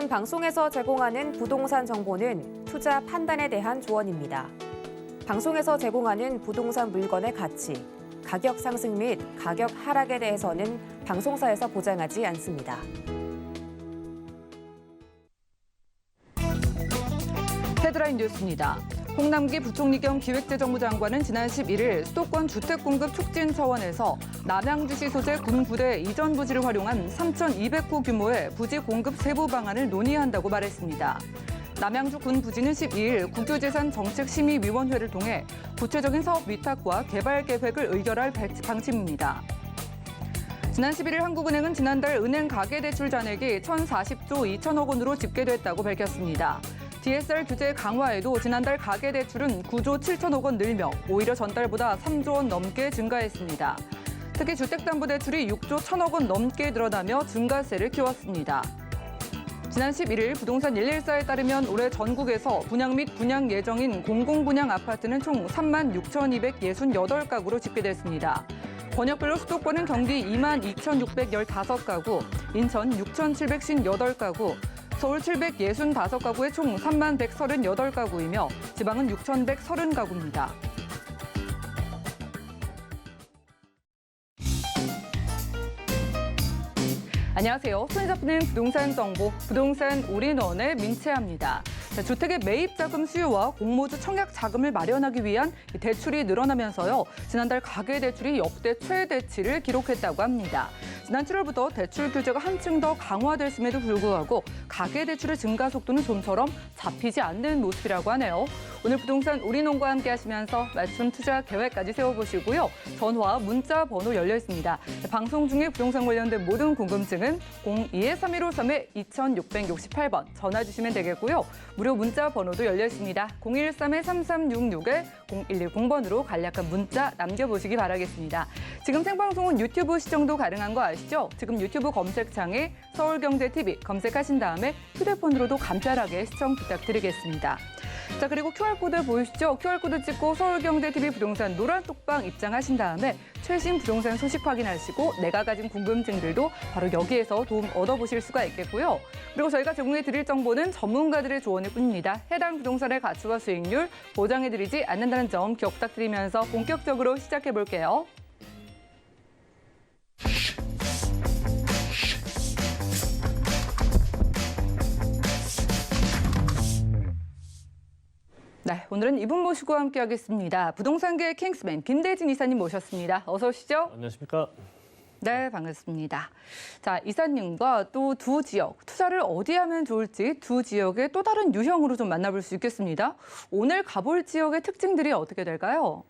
본 방송에서 제공하는 부동산 정보는 투자 판단에 대한 조언입니다. 방송에서 제공하는 부동산 물건의 가치, 가격 상승 및 가격 하락에 대해서는 방송사에서 보장하지 않습니다. 헤드라인 뉴스입니다. 홍남기 부총리 겸 기획재정부 장관은 지난 11일 수도권 주택 공급 촉진 차원에서 남양주시 소재 군부대 이전 부지를 활용한 3,200호 규모의 부지 공급 세부 방안을 논의한다고 말했습니다. 남양주 군 부지는 12일 국유재산 정책심의위원회를 통해 구체적인 사업 위탁과 개발 계획을 의결할 방침입니다. 지난 11일 한국은행은 지난달 은행 가계대출 잔액이 1,040조 2천억 원으로 집계됐다고 밝혔습니다. DSR 규제 강화에도 지난달 가계대출은 9조 7천억 원 늘며 오히려 전달보다 3조 원 넘게 증가했습니다. 특히 주택담보대출이 6조 1천억 원 넘게 늘어나며 증가세를 키웠습니다. 지난 11일 부동산 114에 따르면 올해 전국에서 분양 및 분양 예정인 공공분양 아파트는 총 32,268가구로 집계됐습니다. 권역별로 수도권은 경기 22,615가구, 인천 6,758가구, 서울 765가구의 총 31,138가구이며 지방은 6,130가구입니다. 안녕하세요. 손에 잡히는 부동산 정보, 부동산 올인원의 민채합니다. 주택의 매입 자금 수요와 공모주 청약 자금을 마련하기 위한 대출이 늘어나면서요. 지난달 가계대출이 역대 최대치를 기록했다고 합니다. 지난 7월부터 대출 규제가 한층 더 강화됐음에도 불구하고 가계대출의 증가 속도는 좀처럼 잡히지 않는 모습이라고 하네요. 오늘 부동산 올인원과 함께 하시면서 맞춤 투자 계획까지 세워보시고요. 전화, 문자 번호 열려 있습니다. 방송 중에 부동산 관련된 모든 궁금증은 02-3153-2668번 전화 주시면 되겠고요. 무료 문자 번호도 열려 있습니다. 013-3366-0110번으로 간략한 문자 남겨보시기 바라겠습니다. 지금 생방송은 유튜브 시청도 가능한 거 아시죠? 지금 유튜브 검색창에 서울경제TV 검색하신 다음에 휴대폰으로도 간편하게 시청 부탁드리겠습니다. 자, 그리고 QR코드 보이시죠? QR코드 찍고 서울경제TV 부동산 노란 톡방 입장하신 다음에 최신 부동산 소식 확인하시고 내가 가진 궁금증들도 바로 여기에서 도움 얻어보실 수가 있겠고요. 그리고 저희가 제공해드릴 정보는 전문가들의 조언일 뿐입니다. 해당 부동산의 가치와 수익률 보장해드리지 않는다는 점 기억 부탁드리면서 본격적으로 시작해볼게요. 네, 오늘은 이분 모시고 함께하겠습니다. 부동산계의 킹스맨 김대진 이사님 모셨습니다. 어서 오시죠. 안녕하십니까. 네, 반갑습니다. 자, 이사님과 또 두 지역, 투자를 어디 하면 좋을지 두 지역의 또 다른 유형으로 좀 만나볼 수 있겠습니다. 오늘 가볼 지역의 특징들이 어떻게 될까요?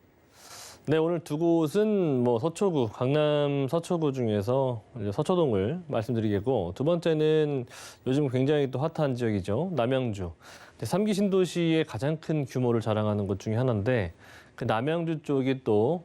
네, 오늘 두 곳은 서초구, 강남 서초구 중에서 이제 서초동을 말씀드리겠고, 두 번째는 요즘 굉장히 또 핫한 지역이죠. 남양주. 3기 신도시의 가장 큰 규모를 자랑하는 곳 중에 하나인데, 그 남양주 쪽이 또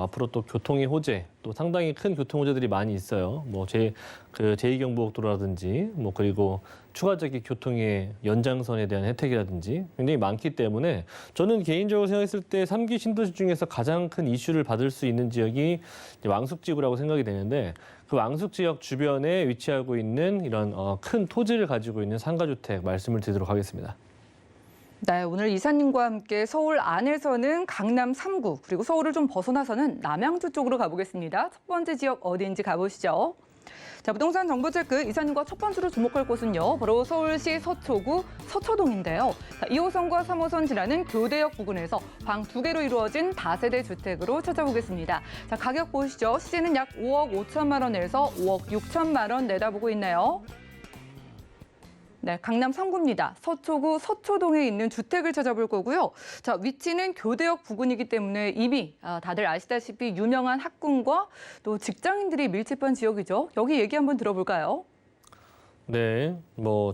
앞으로 또 교통의 호재, 또 상당히 큰 교통 호재들이 많이 있어요. 제2경부고도라든지 그리고 추가적인 교통의 연장선에 대한 혜택이라든지 굉장히 많기 때문에 저는 개인적으로 생각했을 때 3기 신도시 중에서 가장 큰 이슈를 받을 수 있는 지역이 왕숙지구라고 생각이 되는데, 그 왕숙지역 주변에 위치하고 있는 이런 큰 토지를 가지고 있는 상가주택 말씀을 드리도록 하겠습니다. 네, 오늘 이사님과 함께 서울 안에서는 강남 3구, 그리고 서울을 좀 벗어나서는 남양주 쪽으로 가보겠습니다. 첫 번째 지역 어디인지 가보시죠. 자, 부동산 정보 체크 이사님과 첫 번째로 주목할 곳은요, 바로 서울시 서초구 서초동인데요. 자, 2호선과 3호선 지나는 교대역 부근에서 방 2개로 이루어진 다세대 주택으로 찾아보겠습니다. 자, 가격 보시죠. 시세는 약 5억 5천만 원에서 5억 6천만 원 내다보고 있네요. 네, 강남 3구입니다. 서초구 서초동에 있는 주택을 찾아볼 거고요. 자, 위치는 교대역 부근이기 때문에 이미 다들 아시다시피 유명한 학군과 또 직장인들이 밀집한 지역이죠. 여기 얘기 한번 들어볼까요? 네,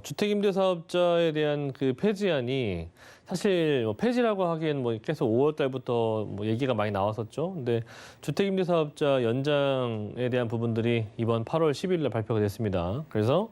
주택임대사업자에 대한 그 폐지안이 사실 뭐 폐지라고 하기엔 뭐 계속 5월 달부터 뭐 얘기가 많이 나왔었죠. 근데 주택임대사업자 연장에 대한 부분들이 이번 8월 10일 날 발표가 됐습니다. 그래서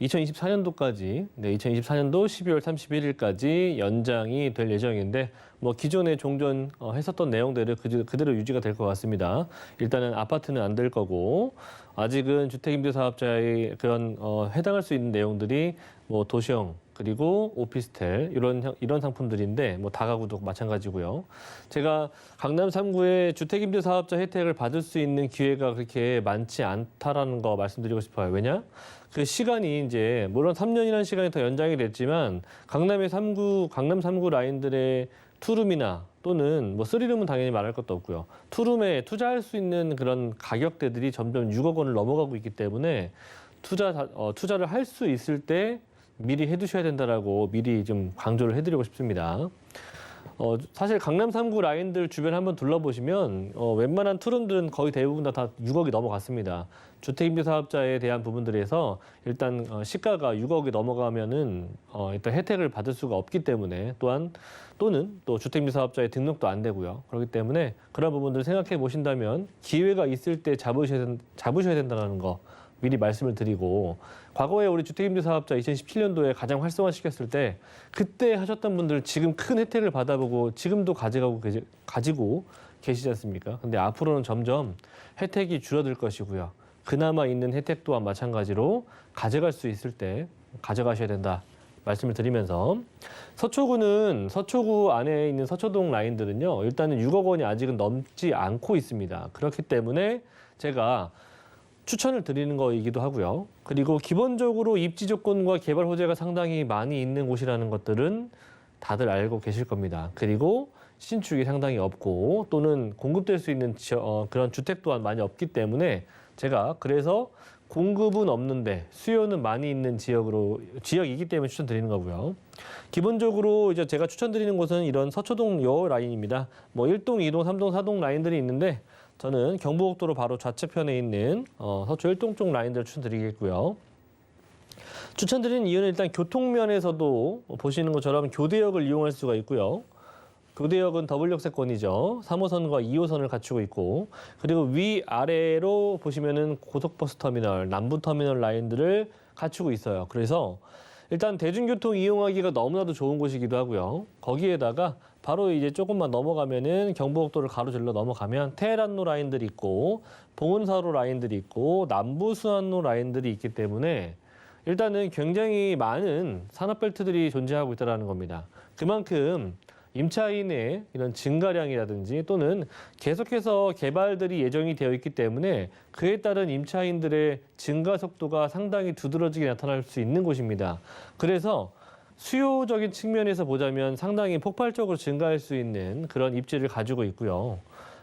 2024년도까지, 2024년도 12월 31일까지 연장이 될 예정인데 뭐 기존에 종전 했었던 내용대로 그대로 유지가 될 것 같습니다. 일단은 아파트는 안 될 거고 아직은 주택임대사업자의 그런 해당할 수 있는 내용들이 뭐 도시형 그리고 오피스텔 이런 상품들인데 뭐 다가구도 마찬가지고요. 제가 강남 3구의 주택임대사업자 혜택을 받을 수 있는 기회가 그렇게 많지 않다라는 거 말씀드리고 싶어요. 왜냐? 그 시간이 이제 물론 3년이라는 시간이 더 연장이 됐지만 강남 3구 라인들의 투룸이나 또는 뭐 3룸은 당연히 말할 것도 없고요. 투룸에 투자할 수 있는 그런 가격대들이 점점 6억 원을 넘어가고 있기 때문에 투자를 할 수 있을 때 미리 해두셔야 된다라고 미리 좀 강조를 해드리고 싶습니다. 사실 강남 3구 라인들 주변 한번 둘러보시면 웬만한 투룸들은 거의 대부분 다 6억이 넘어갔습니다. 주택임대사업자에 대한 부분들에서 일단 시가가 6억이 넘어가면은 일단 혜택을 받을 수가 없기 때문에 또는 또 주택임대사업자의 등록도 안 되고요. 그렇기 때문에 그런 부분들을 생각해 보신다면 기회가 있을 때 잡으셔야 된다는 거 미리 말씀을 드리고 과거에 우리 주택임대사업자 2017년도에 가장 활성화시켰을 때 그때 하셨던 분들 지금 큰 혜택을 받아보고 지금도 가지고 계시지 않습니까? 근데 앞으로는 점점 혜택이 줄어들 것이고요. 그나마 있는 혜택 또한 마찬가지로 가져갈 수 있을 때 가져가셔야 된다 말씀을 드리면서 서초구 안에 있는 서초동 라인들은요. 일단은 6억 원이 아직은 넘지 않고 있습니다. 그렇기 때문에 제가 추천을 드리는 거이기도 하고요. 그리고 기본적으로 입지 조건과 개발 호재가 상당히 많이 있는 곳이라는 것들은 다들 알고 계실 겁니다. 그리고 신축이 상당히 없고 또는 공급될 수 있는 그런 주택 또한 많이 없기 때문에 제가 그래서 공급은 없는데 수요는 많이 있는 지역이기 때문에 추천드리는 거고요. 기본적으로 이제 제가 추천드리는 곳은 이런 서초동 요 라인입니다. 뭐 1동, 2동, 3동, 4동 라인들이 있는데 저는 경부고속도로 바로 좌측편에 있는 서초 1동 쪽 라인들을 추천드리겠고요. 추천드리는 이유는 일단 교통면에서도 보시는 것처럼 교대역을 이용할 수가 있고요. 교대역은 더블 역세권이죠. 3호선과 2호선을 갖추고 있고 그리고 위아래로 보시면은 고속버스 터미널, 남부터미널 라인들을 갖추고 있어요. 그래서 일단 대중교통 이용하기가 너무나도 좋은 곳이기도 하고요. 거기에다가 바로 이제 조금만 넘어가면은 경부고속도로를 가로질러 넘어가면 테헤란로 라인들이 있고 봉은사로 라인들이 있고 남부순환로 라인들이 있기 때문에 일단은 굉장히 많은 산업벨트들이 존재하고 있다는 겁니다. 그만큼 임차인의 이런 증가량이라든지 또는 계속해서 개발들이 예정이 되어 있기 때문에 그에 따른 임차인들의 증가 속도가 상당히 두드러지게 나타날 수 있는 곳입니다. 그래서 수요적인 측면에서 보자면 상당히 폭발적으로 증가할 수 있는 그런 입지를 가지고 있고요.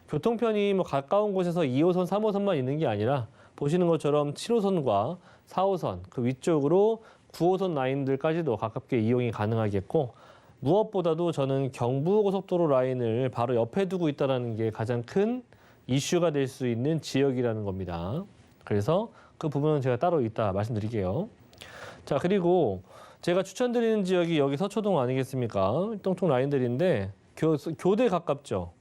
교통편이 뭐 가까운 곳에서 2호선, 3호선만 있는 게 아니라 보시는 것처럼 7호선과 4호선 그 위쪽으로 9호선 라인들까지도 가깝게 이용이 가능하겠고 무엇보다도 저는 경부고속도로 라인을 바로 옆에 두고 있다는 게 가장 큰 이슈가 될 수 있는 지역이라는 겁니다. 그래서 그 부분은 제가 따로 이따 말씀드릴게요. 자, 그리고 제가 추천드리는 지역이 여기 서초동 아니겠습니까? 1동 쪽 라인들인데 교대 가깝죠.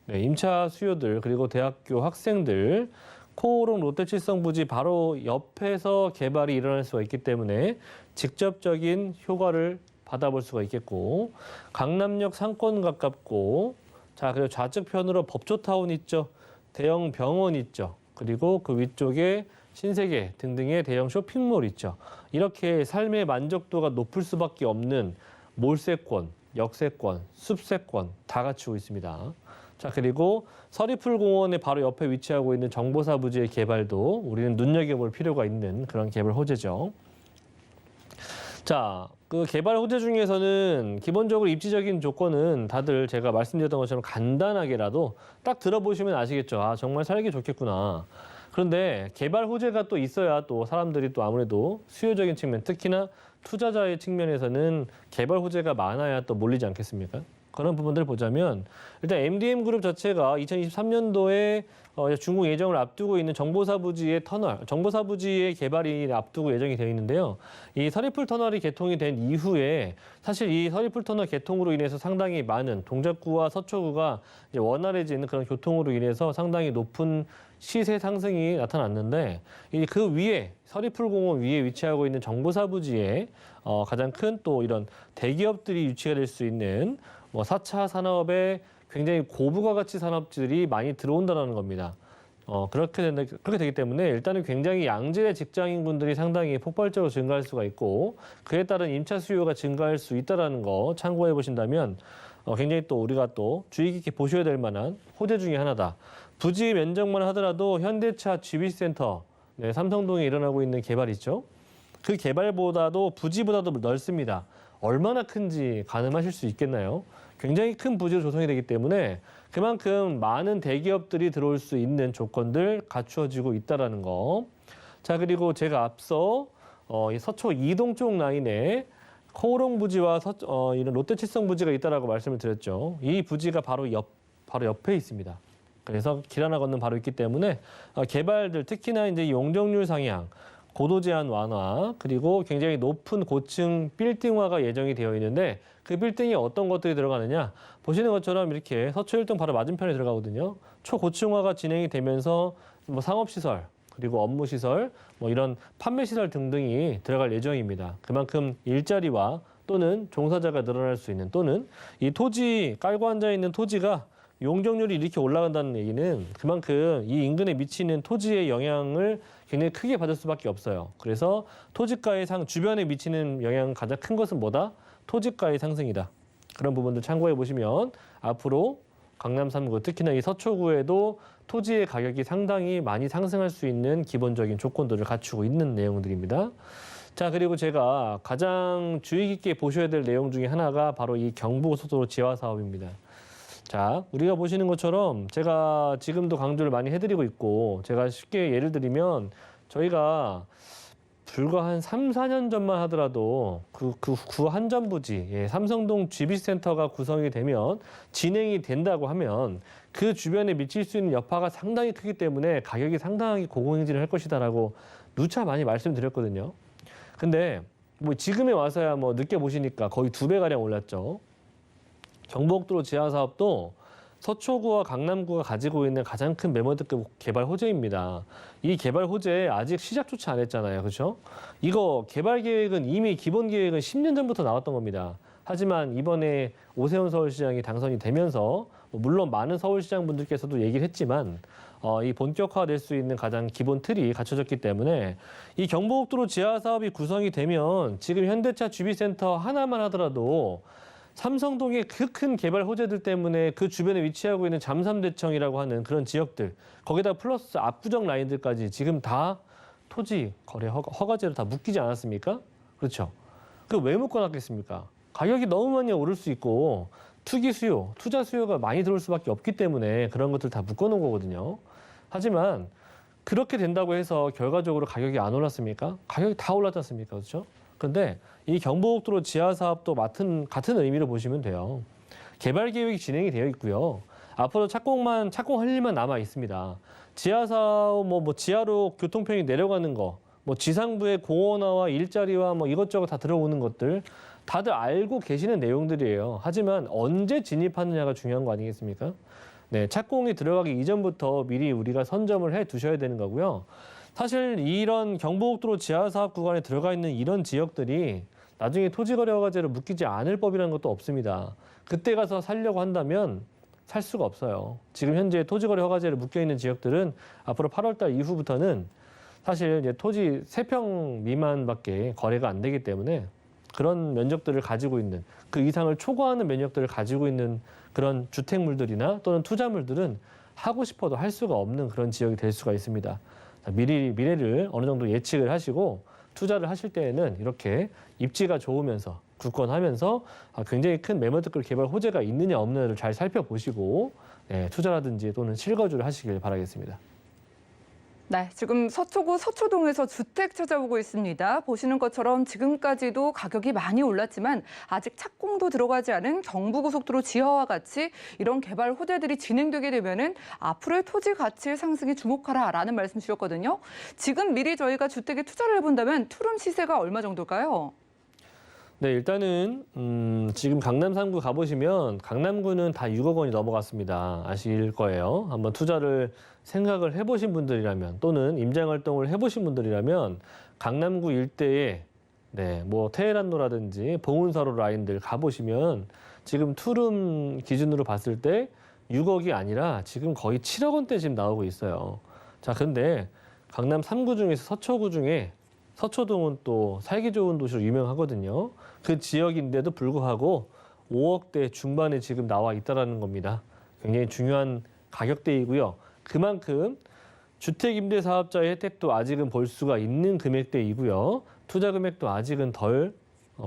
네, 임차 수요들 그리고 대학교 학생들 코오롱 롯데칠성부지 바로 옆에서 개발이 일어날 수가 있기 때문에 직접적인 효과를 받아볼 수가 있겠고 강남역 상권 가깝고 자 그리고 좌측편으로 법조타운 있죠. 대형 병원 있죠. 그리고 그 위쪽에 신세계 등등의 대형 쇼핑몰 있죠. 이렇게 삶의 만족도가 높을 수밖에 없는 몰세권, 역세권, 숲세권 다 갖추고 있습니다. 자 그리고 서리풀공원의 바로 옆에 위치하고 있는 정보사 부지의 개발도 우리는 눈여겨볼 필요가 있는 그런 개발 호재죠. 자, 그 개발 호재 중에서는 기본적으로 입지적인 조건은 다들 제가 말씀드렸던 것처럼 간단하게라도 딱 들어보시면 아시겠죠. 아, 정말 살기 좋겠구나. 그런데 개발 호재가 또 있어야 또 사람들이 또 아무래도 수요적인 측면, 특히나 투자자의 측면에서는 개발 호재가 많아야 또 몰리지 않겠습니까? 그런 부분들을 보자면 일단 MDM 그룹 자체가 2023년도에 준공 예정을 앞두고 있는 정보사부지의 터널, 정보사부지의 개발이 앞두고 예정이 되어 있는데요. 이 서리풀 터널이 개통이 된 이후에 사실 이 서리풀 터널 개통으로 인해서 상당히 많은 동작구와 서초구가 이제 원활해지는 그런 교통으로 인해서 상당히 높은 시세 상승이 나타났는데 그 위에 서리풀공원 위에 위치하고 있는 정보사부지에 가장 큰 또 이런 대기업들이 유치가 될 수 있는 뭐 4차 산업에 굉장히 고부가 가치 산업들이 많이 들어온다는 겁니다. 그렇게 되기 때문에 일단은 굉장히 양질의 직장인분들이 상당히 폭발적으로 증가할 수가 있고 그에 따른 임차 수요가 증가할 수 있다는 거 참고해 보신다면 굉장히 또 우리가 또 주의 깊게 보셔야 될 만한 호재 중에 하나다. 부지 면적만 하더라도 현대차 GB센터, 네, 삼성동에 일어나고 있는 개발 있죠. 그 개발보다도 부지보다도 넓습니다. 얼마나 큰지 가늠하실 수 있겠나요? 굉장히 큰 부지로 조성이 되기 때문에 그만큼 많은 대기업들이 들어올 수 있는 조건들 갖추어지고 있다는 거. 자, 그리고 제가 앞서 이 서초 이동 쪽 라인에 코오롱 부지와 이런 롯데칠성 부지가 있다라고 말씀을 드렸죠. 이 부지가 바로 옆에 있습니다. 그래서 길 하나 건너 바로 있기 때문에 개발들 특히나 이제 용적률 상향, 고도 제한 완화, 그리고 굉장히 높은 고층 빌딩화가 예정이 되어 있는데 그 빌딩에 어떤 것들이 들어가느냐 보시는 것처럼 이렇게 서초 1동 바로 맞은편에 들어가거든요. 초고층화가 진행이 되면서 뭐 상업시설 그리고 업무시설 뭐 이런 판매시설 등등이 들어갈 예정입니다. 그만큼 일자리와 또는 종사자가 늘어날 수 있는 또는 이 토지 깔고 앉아 있는 토지가 용적률이 이렇게 올라간다는 얘기는 그만큼 이 인근에 미치는 토지의 영향을 굉장히 크게 받을 수밖에 없어요. 그래서 토지가의 주변에 미치는 영향 가장 큰 것은 뭐다? 토지가의 상승이다. 그런 부분들 참고해 보시면 앞으로 강남 3구, 특히나 이 서초구에도 토지의 가격이 상당히 많이 상승할 수 있는 기본적인 조건들을 갖추고 있는 내용들입니다. 자, 그리고 제가 가장 주의 깊게 보셔야 될 내용 중에 하나가 바로 이 경부고속도로 지하 사업입니다. 자, 우리가 보시는 것처럼 제가 지금도 강조를 많이 해드리고 있고 제가 쉽게 예를 들면 저희가 불과 한 3, 4년 전만 하더라도 구 한전부지, 삼성동 GB센터가 구성이 되면 진행이 된다고 하면 그 주변에 미칠 수 있는 여파가 상당히 크기 때문에 가격이 상당히 고공행진을 할 것이다라고 누차 많이 말씀드렸거든요. 근데 뭐 지금에 와서야 뭐 느껴보시니까 거의 2배가량 올랐죠. 경부고속도로 지하 사업도 서초구와 강남구가 가지고 있는 가장 큰 매머드급 개발 호재입니다. 이 개발 호재 아직 시작조차 안 했잖아요. 그렇죠? 이거 개발 계획은 이미 기본 계획은 10년 전부터 나왔던 겁니다. 하지만 이번에 오세훈 서울시장이 당선이 되면서 물론 많은 서울시장 분들께서도 얘기를 했지만 이 본격화될 수 있는 가장 기본 틀이 갖춰졌기 때문에 이 경부고속도로 지하 사업이 구성이 되면 지금 현대차 GB센터 하나만 하더라도 삼성동의 그 큰 개발 호재들 때문에 그 주변에 위치하고 있는 잠삼대청이라고 하는 그런 지역들 거기다 플러스 압구정 라인들까지 지금 다 토지 거래 허가제로 다 묶이지 않았습니까? 그렇죠. 그 왜 묶어놨겠습니까? 가격이 너무 많이 오를 수 있고 투기 수요, 투자 수요가 많이 들어올 수밖에 없기 때문에 그런 것들 다 묶어놓은 거거든요. 하지만 그렇게 된다고 해서 결과적으로 가격이 안 올랐습니까? 가격이 다 올랐지 않습니까? 그렇죠? 그런데 이 경부고속도로 지하 사업도 같은 의미로 보시면 돼요. 개발 계획이 진행이 되어 있고요. 앞으로 착공할 일만 남아 있습니다. 지하 사업 뭐 지하로 교통편이 내려가는 거, 뭐 지상부의 공원화와 일자리와 뭐 이것저것 다 들어오는 것들 다들 알고 계시는 내용들이에요. 하지만 언제 진입하느냐가 중요한 거 아니겠습니까? 네, 착공이 들어가기 이전부터 미리 우리가 선점을 해 두셔야 되는 거고요. 사실 이런 경부고속도로 지하 사업 구간에 들어가 있는 이런 지역들이 나중에 토지거래 허가제로 묶이지 않을 법이라는 것도 없습니다. 그때 가서 살려고 한다면 살 수가 없어요. 지금 현재 토지거래 허가제로 묶여 있는 지역들은 앞으로 8월달 이후부터는 사실 이제 토지 3평 미만밖에 거래가 안 되기 때문에 그런 면적들을 가지고 있는 그 이상을 초과하는 면적들을 가지고 있는 그런 주택물들이나 또는 투자물들은 하고 싶어도 할 수가 없는 그런 지역이 될 수가 있습니다. 미래를 어느 정도 예측을 하시고 투자를 하실 때에는 이렇게 입지가 좋으면서 굳건하면서 굉장히 큰 매머드급 개발 호재가 있느냐 없느냐를 잘 살펴보시고 투자라든지 또는 실거주를 하시길 바라겠습니다. 네, 지금 서초구 서초동에서 주택 찾아보고 있습니다. 보시는 것처럼 지금까지도 가격이 많이 올랐지만 아직 착공도 들어가지 않은 경부고속도로 지하와 같이 이런 개발 호재들이 진행되게 되면은 앞으로의 토지 가치 상승에 주목하라라는 말씀 주셨거든요. 지금 미리 저희가 주택에 투자를 해본다면 투룸 시세가 얼마 정도일까요? 네, 일단은 지금 강남 3구 가보시면 강남구는 다 6억 원이 넘어갔습니다. 아실 거예요. 한번 투자를 생각을 해보신 분들이라면 또는 임장 활동을 해보신 분들이라면 강남구 일대에 뭐 테헤란로라든지 봉은사로 라인들 가보시면 지금 투룸 기준으로 봤을 때 6억이 아니라 지금 거의 7억 원대 지금 나오고 있어요. 자, 근데 강남 3구 중에서 서초구 중에 서초동은 또 살기 좋은 도시로 유명하거든요. 그 지역인데도 불구하고 5억대 중반에 지금 나와 있다는 겁니다. 굉장히 중요한 가격대이고요. 그만큼 주택임대사업자의 혜택도 아직은 볼 수가 있는 금액대이고요. 투자 금액도 아직은 덜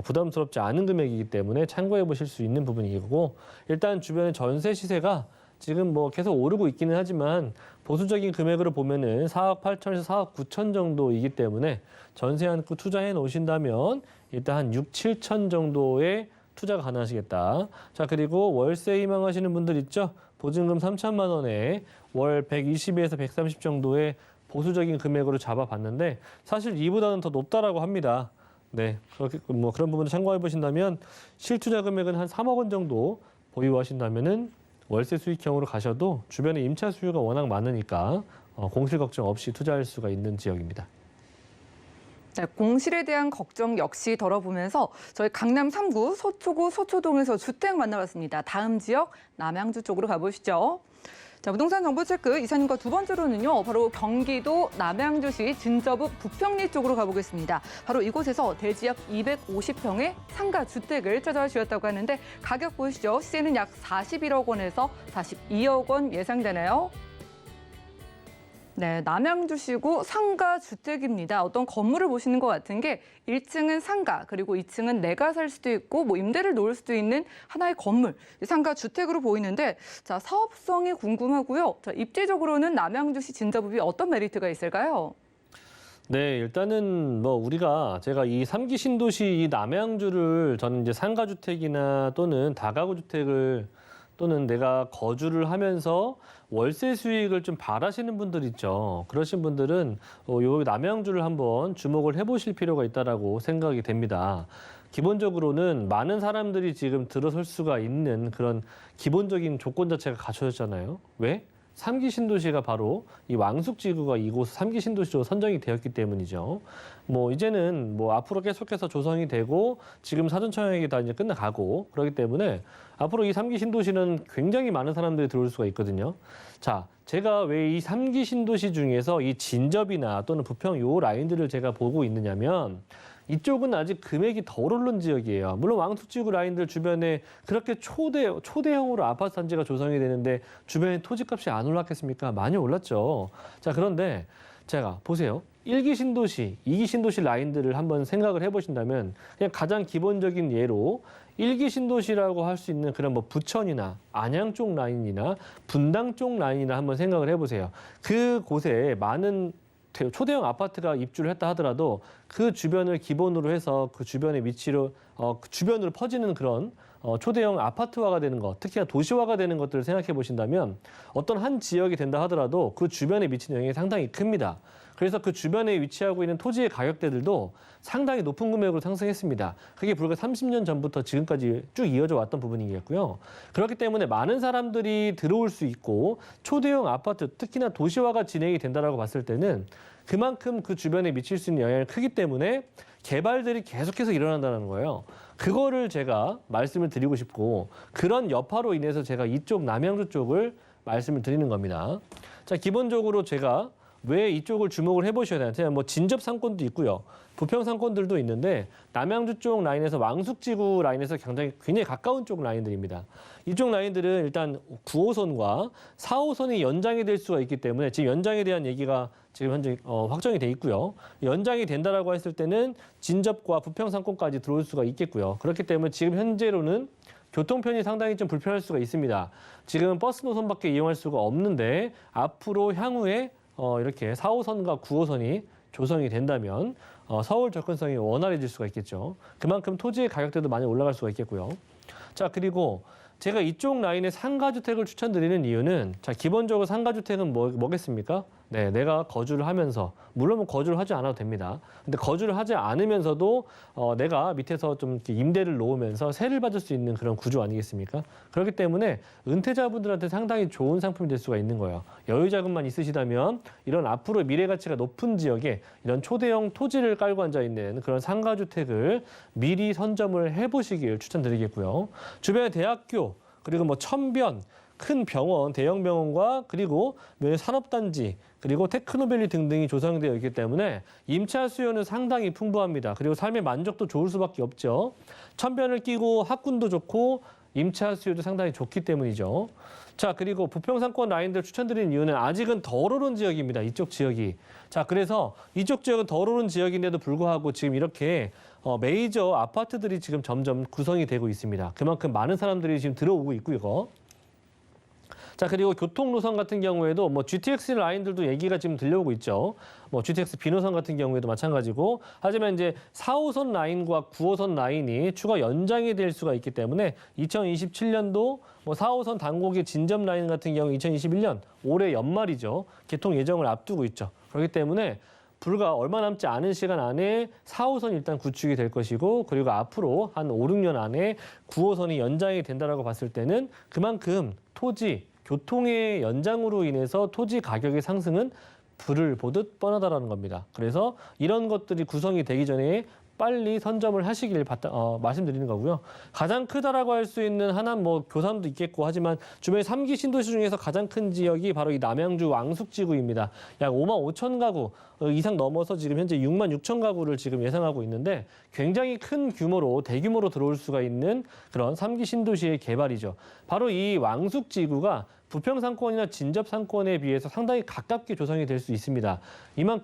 부담스럽지 않은 금액이기 때문에 참고해 보실 수 있는 부분이고, 일단 주변의 전세 시세가 지금 뭐 계속 오르고 있기는 하지만 보수적인 금액으로 보면은 4억 8천에서 4억 9천 정도이기 때문에 전세 안고 투자해 놓으신다면 일단 한 6, 7천 정도의 투자가 가능하시겠다. 자, 그리고 월세 희망하시는 분들 있죠? 보증금 3천만 원에 월 120에서 130 정도의 보수적인 금액으로 잡아봤는데 사실 이보다는 더 높다라고 합니다. 네, 그렇게 뭐 그런 부분을 참고해 보신다면 실투자 금액은 한 3억 원 정도 보유하신다면은 월세 수익형으로 가셔도 주변에 임차 수요가 워낙 많으니까 공실 걱정 없이 투자할 수가 있는 지역입니다. 네, 공실에 대한 걱정 역시 덜어보면서 저희 강남 3구 서초구 서초동에서 주택 만나봤습니다. 다음 지역 남양주 쪽으로 가보시죠. 자, 부동산 정보 체크 이사님과 두 번째로는요, 바로 경기도 남양주시 진저북 부평리 쪽으로 가보겠습니다. 바로 이곳에서 대지역 250평의 상가 주택을 찾아주셨다고 하는데 가격 보시죠. 시세는 약 41억 원에서 42억 원 예상되네요. 네, 남양주시구 상가 주택입니다. 어떤 건물을 보시는 것 같은 게 1층은 상가, 그리고 2층은 내가 살 수도 있고 뭐 임대를 놓을 수도 있는 하나의 건물, 상가 주택으로 보이는데 자, 사업성이 궁금하고요. 자, 입지적으로는 남양주시 진저북이 어떤 메리트가 있을까요? 네, 일단은 뭐 제가 이 3기 신도시 이 남양주를 저는 이제 상가주택이나 또는 다가구 주택을 또는 내가 거주를 하면서 월세 수익을 좀 바라시는 분들 있죠. 그러신 분들은 요 남양주를 한번 주목을 해보실 필요가 있다라고 생각이 됩니다. 기본적으로는 많은 사람들이 지금 들어설 수가 있는 그런 기본적인 조건 자체가 갖춰졌잖아요. 왜? 3기 신도시가 바로 이 왕숙지구가 이곳 3기 신도시로 선정이 되었기 때문이죠. 뭐 이제는 뭐 앞으로 계속해서 조성이 되고 지금 사전청약이 다 이제 끝나가고 그렇기 때문에 앞으로 이 3기 신도시는 굉장히 많은 사람들이 들어올 수가 있거든요. 자, 제가 왜 이 3기 신도시 중에서 이 진접이나 또는 부평 요 라인들을 제가 보고 있느냐면 이쪽은 아직 금액이 덜 오른 지역이에요. 물론 왕숙지구 라인들 주변에 그렇게 초대형으로 아파트 단지가 조성이 되는데 주변에 토지값이 안 올랐겠습니까? 많이 올랐죠. 자, 그런데 제가 보세요. 1기 신도시, 2기 신도시 라인들을 한번 생각을 해보신다면 그냥 가장 기본적인 예로 1기 신도시라고 할 수 있는 그런 뭐 부천이나 안양 쪽 라인이나 분당 쪽 라인이나 한번 생각을 해보세요. 그곳에 많은 초대형 아파트가 입주를 했다 하더라도 그 주변을 기본으로 해서 그 주변의 위치로 그 주변으로 퍼지는 그런 초대형 아파트화가 되는 것, 특히나 도시화가 되는 것들을 생각해 보신다면 어떤 한 지역이 된다 하더라도 그 주변에 미치는 영향이 상당히 큽니다. 그래서 그 주변에 위치하고 있는 토지의 가격대들도 상당히 높은 금액으로 상승했습니다. 그게 불과 30년 전부터 지금까지 쭉 이어져 왔던 부분이겠고요. 그렇기 때문에 많은 사람들이 들어올 수 있고 초대형 아파트, 특히나 도시화가 진행이 된다라고 봤을 때는 그만큼 그 주변에 미칠 수 있는 영향이 크기 때문에 개발들이 계속해서 일어난다는 거예요. 그거를 제가 말씀을 드리고 싶고 그런 여파로 인해서 제가 이쪽 남양주 쪽을 말씀을 드리는 겁니다. 자, 기본적으로 제가 왜 이쪽을 주목을 해보셔야 되는데 뭐 진접 상권도 있고요. 부평 상권들도 있는데 남양주 쪽 라인에서 왕숙지구 라인에서 굉장히 가까운 쪽 라인들입니다. 이쪽 라인들은 일단 9호선과 4호선이 연장이 될 수가 있기 때문에 지금 연장에 대한 얘기가 지금 현재 확정이 돼 있고요. 연장이 된다라고 했을 때는 진접과 부평 상권까지 들어올 수가 있겠고요. 그렇기 때문에 지금 현재로는 교통편이 상당히 좀 불편할 수가 있습니다. 지금은 버스 노선밖에 이용할 수가 없는데 앞으로 향후에 이렇게 4호선과 9호선이 조성이 된다면 서울 접근성이 원활해질 수가 있겠죠. 그만큼 토지의 가격대도 많이 올라갈 수가 있겠고요. 자, 그리고 제가 이쪽 라인에 상가주택을 추천드리는 이유는 자, 기본적으로 상가주택은 뭐겠습니까? 네, 내가 거주를 하면서 물론 뭐 거주를 하지 않아도 됩니다. 근데 거주를 하지 않으면서도 내가 밑에서 좀 이렇게 임대를 놓으면서 세를 받을 수 있는 그런 구조 아니겠습니까? 그렇기 때문에 은퇴자분들한테 상당히 좋은 상품이 될 수가 있는 거예요. 여유 자금만 있으시다면 이런 앞으로 미래 가치가 높은 지역에 이런 초대형 토지를 깔고 앉아 있는 그런 상가주택을 미리 선점을 해보시길 추천드리겠고요. 주변에 대학교 그리고 뭐 천변 큰 병원, 대형 병원과 그리고 산업단지, 그리고 테크노밸리 등등이 조성되어 있기 때문에 임차 수요는 상당히 풍부합니다. 그리고 삶의 만족도 좋을 수밖에 없죠. 천변을 끼고 학군도 좋고 임차 수요도 상당히 좋기 때문이죠. 자, 그리고 부평상권 라인들 추천드리는 이유는 아직은 덜 오른 지역입니다. 이쪽 지역이. 자, 그래서 이쪽 지역은 덜 오른 지역인데도 불구하고 지금 이렇게 메이저 아파트들이 지금 점점 구성이 되고 있습니다. 그만큼 많은 사람들이 지금 들어오고 있고요. 이거. 자, 그리고 교통 노선 같은 경우에도 뭐 GTX 라인들도 얘기가 지금 들려오고 있죠. 뭐 GTX B노선 같은 경우에도 마찬가지고. 하지만 이제 4호선 라인과 9호선 라인이 추가 연장이 될 수가 있기 때문에 2027년도 뭐 4호선 단곡의 진점 라인 같은 경우 2021년 올해 연말이죠. 개통 예정을 앞두고 있죠. 그렇기 때문에 불과 얼마 남지 않은 시간 안에 4호선이 일단 구축이 될 것이고, 그리고 앞으로 한 5, 6년 안에 9호선이 연장이 된다라고 봤을 때는 그만큼 토지, 교통의 연장으로 인해서 토지 가격의 상승은 불을 보듯 뻔하다라는 겁니다. 그래서 이런 것들이 구성이 되기 전에 빨리 선점을 하시길 말씀드리는 거고요. 가장 크다라고 할 수 있는 하남 뭐 교산도 있겠고 하지만 주변에 3기 신도시 중에서 가장 큰 지역이 바로 이 남양주 왕숙지구입니다. 약 5만 5천 가구 이상 넘어서 지금 현재 6만 6천 가구를 지금 예상하고 있는데 굉장히 큰 규모로 대규모로 들어올 수가 있는 그런 3기 신도시의 개발이죠. 바로 이 왕숙지구가 부평상권이나 진접상권에 비해서 상당히 가깝게 조성이 될 수 있습니다.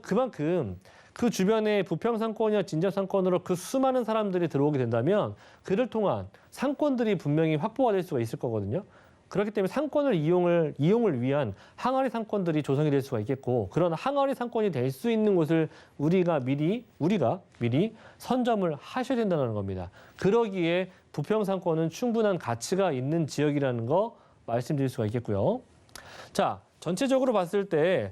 그만큼 그 주변에 부평상권이나 진접상권으로 그 수많은 사람들이 들어오게 된다면 그를 통한 상권들이 분명히 확보가 될 수가 있을 거거든요. 그렇기 때문에 상권을 이용을 위한 항아리 상권들이 조성이 될 수가 있겠고, 그런 항아리 상권이 될 수 있는 곳을 우리가 미리 선점을 하셔야 된다는 겁니다. 그러기에 부평상권은 충분한 가치가 있는 지역이라는 거 말씀드릴 수가 있겠고요. 자, 전체적으로 봤을 때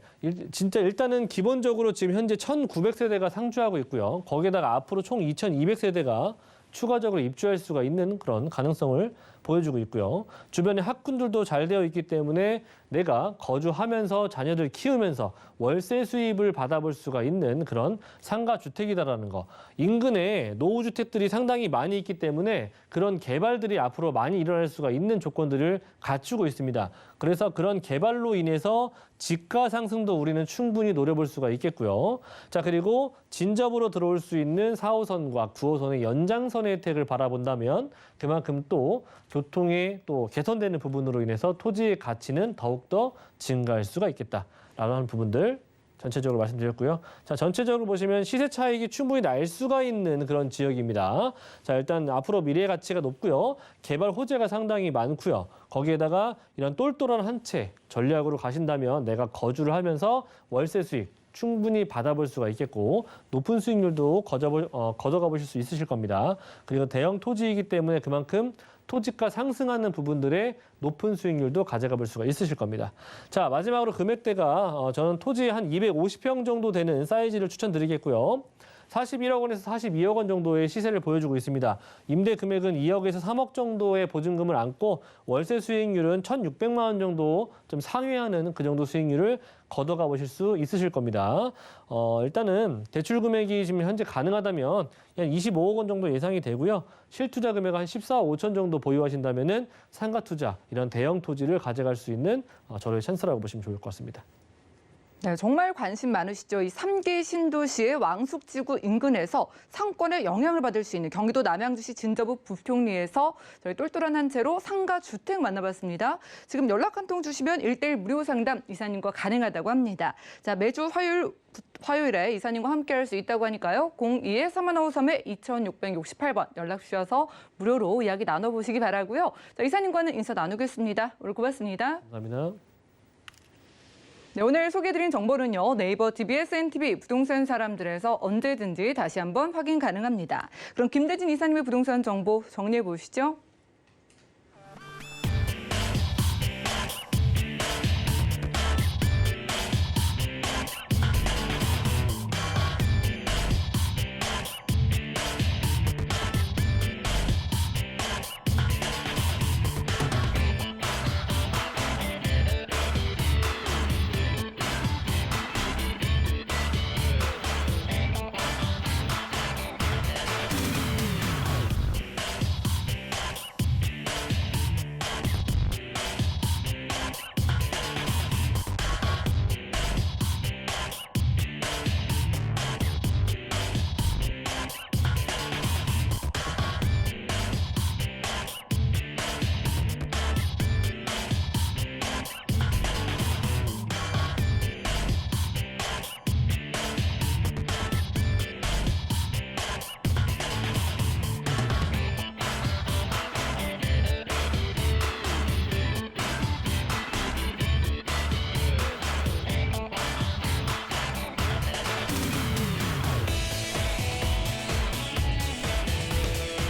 진짜 일단은 기본적으로 지금 현재 1,900세대가 상주하고 있고요. 거기에다가 앞으로 총 2,200세대가 추가적으로 입주할 수가 있는 그런 가능성을 보여주고 있고요. 주변에 학군들도 잘 되어 있기 때문에 내가 거주하면서 자녀들 키우면서 월세 수입을 받아볼 수가 있는 그런 상가주택이다라는 거. 인근에 노후주택들이 상당히 많이 있기 때문에 그런 개발들이 앞으로 많이 일어날 수가 있는 조건들을 갖추고 있습니다. 그래서 그런 개발로 인해서 집가 상승도 우리는 충분히 노려볼 수가 있겠고요. 자, 그리고 진접으로 들어올 수 있는 4호선과 9호선의 연장선의 혜택을 바라본다면 그만큼 또 교통의 또 개선되는 부분으로 인해서 토지의 가치는 더욱더 증가할 수가 있겠다라고 하는 부분들 전체적으로 말씀드렸고요. 자, 전체적으로 보시면 시세 차익이 충분히 날 수가 있는 그런 지역입니다. 자, 일단 앞으로 미래 가치가 높고요. 개발 호재가 상당히 많고요. 거기에다가 이런 똘똘한 한 채 전략으로 가신다면 내가 거주를 하면서 월세 수익 충분히 받아볼 수가 있겠고 높은 수익률도 거둬가 보실 수 있으실 겁니다. 그리고 대형 토지이기 때문에 그만큼 토지가 상승하는 부분들의 높은 수익률도 가져가 볼 수가 있으실 겁니다. 자, 마지막으로 금액대가 저는 토지 한 250평 정도 되는 사이즈를 추천드리겠고요. 41억 원에서 42억 원 정도의 시세를 보여주고 있습니다. 임대 금액은 2억에서 3억 정도의 보증금을 안고 월세 수익률은 1,600만 원 정도 좀 상회하는 그 정도 수익률을 걷어가 보실 수 있으실 겁니다. 일단은 대출 금액이 지금 현재 가능하다면 한 25억 원 정도 예상이 되고요. 실투자 금액 한 14억 5천 정도 보유하신다면은 상가 투자 이런 대형 토지를 가져갈 수 있는 저를 찬스라고 보시면 좋을 것 같습니다. 네, 정말 관심 많으시죠? 이 3기 신도시의 왕숙지구 인근에서 상권에 영향을 받을 수 있는 경기도 남양주시 진저부 부평리에서 저희 똘똘한 한 채로 상가 주택 만나봤습니다. 지금 연락 한 통 주시면 1:1 무료 상담 이사님과 가능하다고 합니다. 자, 매주 화요일에 이사님과 함께할 수 있다고 하니까요. 02-3153-2668번 연락 주셔서 무료로 이야기 나눠보시기 바라고요. 자, 이사님과는 인사 나누겠습니다. 오늘 고맙습니다. 감사합니다. 네, 오늘 소개해드린 정보는요. 네이버 TV, SNTV 부동산 사람들에서 언제든지 다시 한번 확인 가능합니다. 그럼 김대진 이사님의 부동산 정보 정리해 보시죠.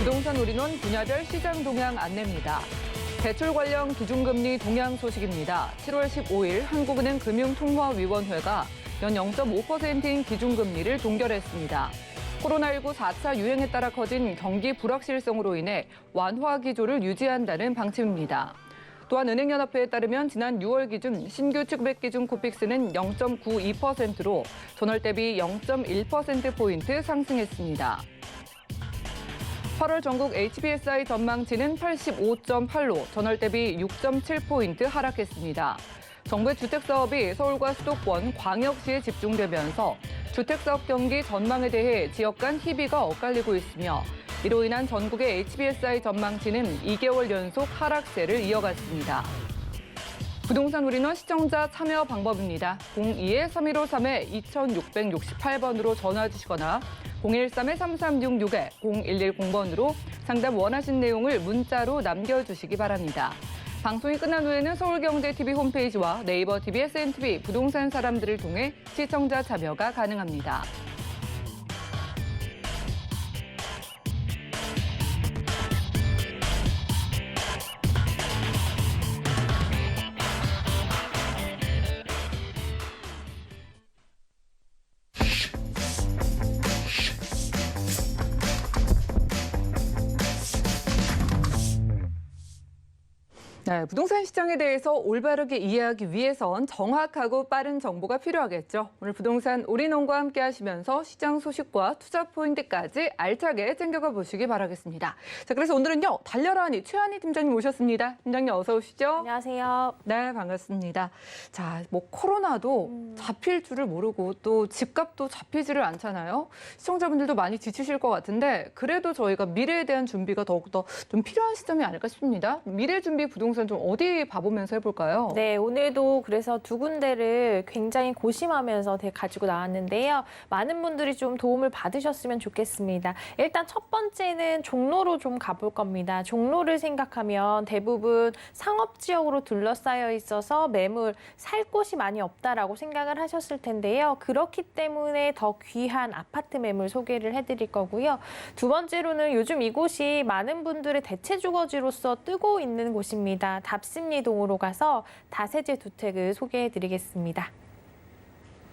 부동산 올인원 분야별 시장 동향 안내입니다. 대출 관련 기준금리 동향 소식입니다. 7월 15일 한국은행 금융통화위원회가 연 0.5%인 기준금리를 동결했습니다. 코로나19 4차 유행에 따라 커진 경기 불확실성으로 인해 완화 기조를 유지한다는 방침입니다. 또한 은행연합회에 따르면 지난 6월 기준 신규 취급액 기준 코픽스는 0.92%로 전월 대비 0.1%포인트 상승했습니다. 8월 전국 HBSI 전망치는 85.8로 전월 대비 6.7포인트 하락했습니다. 정부의 주택사업이 서울과 수도권, 광역시에 집중되면서 주택사업 경기 전망에 대해 지역 간 희비가 엇갈리고 있으며 이로 인한 전국의 HBSI 전망치는 2개월 연속 하락세를 이어갔습니다. 부동산 올인원 시청자 참여 방법입니다. 02-3153-2668번으로 전화 주시거나 013-3366-0110번으로 상담 원하신 내용을 문자로 남겨주시기 바랍니다. 방송이 끝난 후에는 서울경제TV 홈페이지와 네이버 TV, SNTV 부동산 사람들을 통해 시청자 참여가 가능합니다. 네, 부동산 시장에 대해서 올바르게 이해하기 위해선 정확하고 빠른 정보가 필요하겠죠. 오늘 부동산 올인원과 함께 하시면서 시장 소식과 투자 포인트까지 알차게 챙겨가 보시기 바라겠습니다. 자, 그래서 오늘은요, 달려라니 최한희 팀장님 모셨습니다. 팀장님 어서 오시죠. 안녕하세요. 네, 반갑습니다. 자, 뭐 코로나도 잡힐 줄을 모르고 또 집값도 잡히지를 않잖아요. 시청자분들도 많이 지치실 것 같은데 그래도 저희가 미래에 대한 준비가 더욱더 좀 필요한 시점이 아닐까 싶습니다. 미래 준비 부동산 좀 어디 봐보면서 해볼까요? 네, 오늘도 그래서 두 군데를 굉장히 고심하면서 가지고 나왔는데요. 많은 분들이 좀 도움을 받으셨으면 좋겠습니다. 일단 첫 번째는 종로로 좀 가볼 겁니다. 종로를 생각하면 대부분 상업지역으로 둘러싸여 있어서 매물 살 곳이 많이 없다라고 생각을 하셨을 텐데요. 그렇기 때문에 더 귀한 아파트 매물 소개를 해드릴 거고요. 두 번째로는 요즘 이곳이 많은 분들의 대체 주거지로서 뜨고 있는 곳입니다. 답심리동으로 가서 다세대 주택을 소개해드리겠습니다.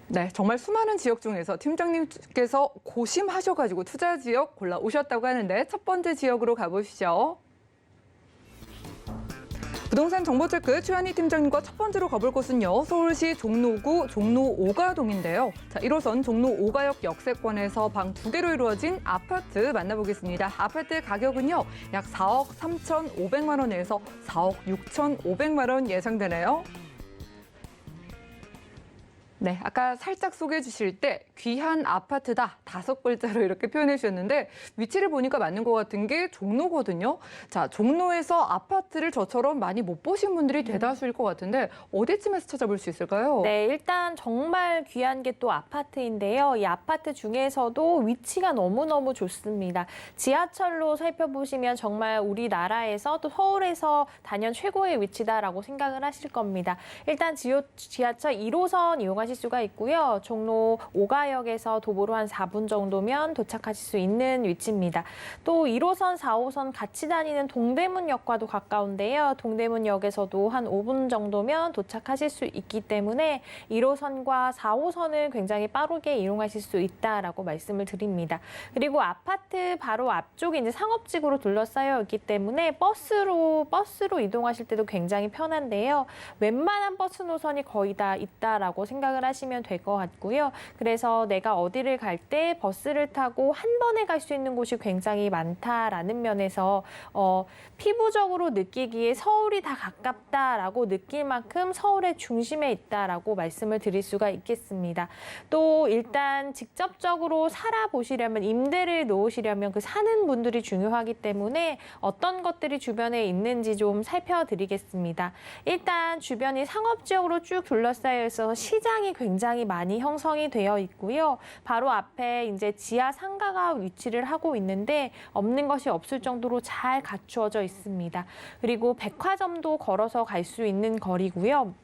네, 정말 수많은 지역 중에서 팀장님께서 고심하셔가지고 투자 지역 골라오셨다고 하는데 첫 번째 지역으로 가보시죠. 부동산 정보체크 최한희 팀장님과 첫 번째로 가볼 곳은요. 서울시 종로구 종로 5가동인데요. 자, 1호선 종로 5가역 역세권에서 방 2개로 이루어진 아파트 만나보겠습니다. 아파트 가격은요. 약 4억 3,500만 원에서 4억 6,500만 원 예상되네요. 네, 아까 살짝 소개해 주실 때 귀한 아파트다 5글자로 이렇게 표현해 주셨는데 위치를 보니까 맞는 것 같은 게 종로거든요. 자, 종로에서 아파트를 저처럼 많이 못 보신 분들이 대다수일 것 같은데 어디쯤에서 찾아볼 수 있을까요? 네, 일단 정말 귀한 게 또 아파트인데요. 이 아파트 중에서도 위치가 너무너무 좋습니다. 지하철로 살펴보시면 정말 우리나라에서 또 서울에서 단연 최고의 위치다라고 생각을 하실 겁니다. 일단 지하철 1호선 이용하실 수가 있고요. 종로 5가역에서 도보로 한 4분 정도면 도착하실 수 있는 위치입니다. 또 1호선, 4호선 같이 다니는 동대문역과도 가까운데요. 동대문역에서도 한 5분 정도면 도착하실 수 있기 때문에 1호선과 4호선을 굉장히 빠르게 이용하실 수 있다라고 말씀을 드립니다. 그리고 아파트 바로 앞쪽에 이제 상업지구로 둘러싸여 있기 때문에 버스로 이동하실 때도 굉장히 편한데요. 웬만한 버스 노선이 거의 다 있다라고 생각을 하시면 될 것 같고요. 그래서 내가 어디를 갈 때 버스를 타고 한 번에 갈 수 있는 곳이 굉장히 많다라는 면에서 피부적으로 느끼기에 서울이 다 가깝다라고 느낄 만큼 서울의 중심에 있다라고 말씀을 드릴 수가 있겠습니다. 또 일단 직접적으로 살아보시려면 임대를 놓으시려면 그 사는 분들이 중요하기 때문에 어떤 것들이 주변에 있는지 좀 살펴드리겠습니다. 일단 주변이 상업지역으로 쭉 둘러싸여 있어서 시장이 굉장히 많이 형성이 되어 있고요. 바로 앞에 이제 지하 상가가 위치를 하고 있는데 없는 것이 없을 정도로 잘 갖추어져 있습니다. 그리고 백화점도 걸어서 갈 수 있는 거리고요.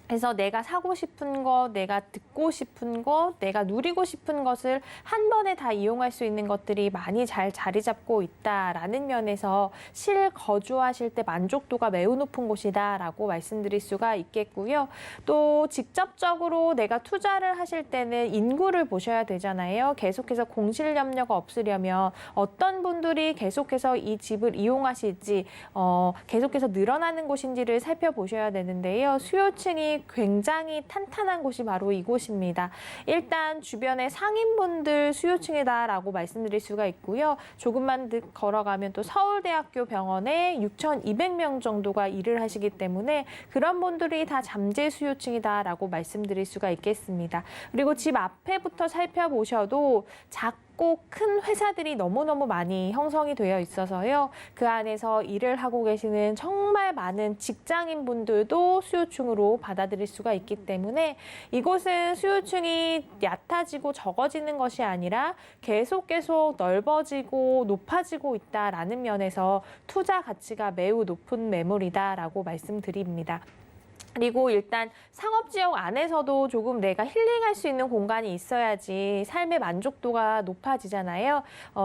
그래서 내가 사고 싶은 것, 내가 듣고 싶은 것, 내가 누리고 싶은 것을 한 번에 다 이용할 수 있는 것들이 많이 잘 자리 잡고 있다라는 면에서 실거주하실 때 만족도가 매우 높은 곳이다라고 말씀드릴 수가 있겠고요. 또 직접적으로 내가 투자를 하실 때는 인구를 보셔야 되잖아요. 계속해서 공실 염려가 없으려면 어떤 분들이 계속해서 이 집을 이용하실지 계속해서 늘어나는 곳인지를 살펴보셔야 되는데요. 수요층이 굉장히 탄탄한 곳이 바로 이곳입니다. 일단 주변에 상인분들 수요층이다라고 말씀드릴 수가 있고요. 조금만 걸어가면 또 서울대학교 병원에 6,200명 정도가 일을 하시기 때문에 그런 분들이 다 잠재 수요층이다라고 말씀드릴 수가 있겠습니다. 그리고 집 앞에부터 살펴보셔도 작고 큰 회사들이 너무너무 많이 형성이 되어 있어서요. 그 안에서 일을 하고 계시는 정말 많은 직장인분들도 수요층으로 받아들일 수가 있기 때문에 이곳은 수요층이 얕아지고 적어지는 것이 아니라 계속 넓어지고 높아지고 있다라는 면에서 투자 가치가 매우 높은 매물이다라고 말씀드립니다. 그리고 일단 상업지역 안에서도 조금 내가 힐링할 수 있는 공간이 있어야지 삶의 만족도가 높아지잖아요.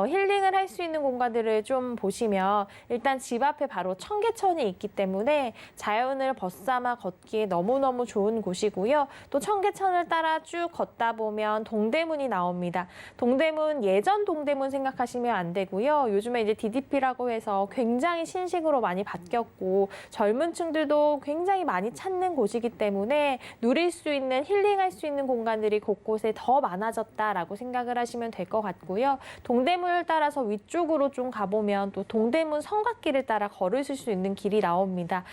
힐링을 할 수 있는 공간들을 좀 보시면 일단 집 앞에 바로 청계천이 있기 때문에 자연을 벗삼아 걷기에 너무너무 좋은 곳이고요. 또 청계천을 따라 쭉 걷다 보면 동대문이 나옵니다. 동대문, 예전 동대문 생각하시면 안 되고요. 요즘에 이제 DDP라고 해서 굉장히 신식으로 많이 바뀌었고 젊은 층들도 굉장히 많이 찾는 곳이기 때문에 누릴 수 있는, 힐링할 수 있는 공간들이 곳곳에 더 많아졌다라고 생각을 하시면 될 것 같고요. 동대문을 따라서 위쪽으로 좀 가보면 또 동대문 성곽길을 따라 걸으실 수 있는 길이 나옵니다.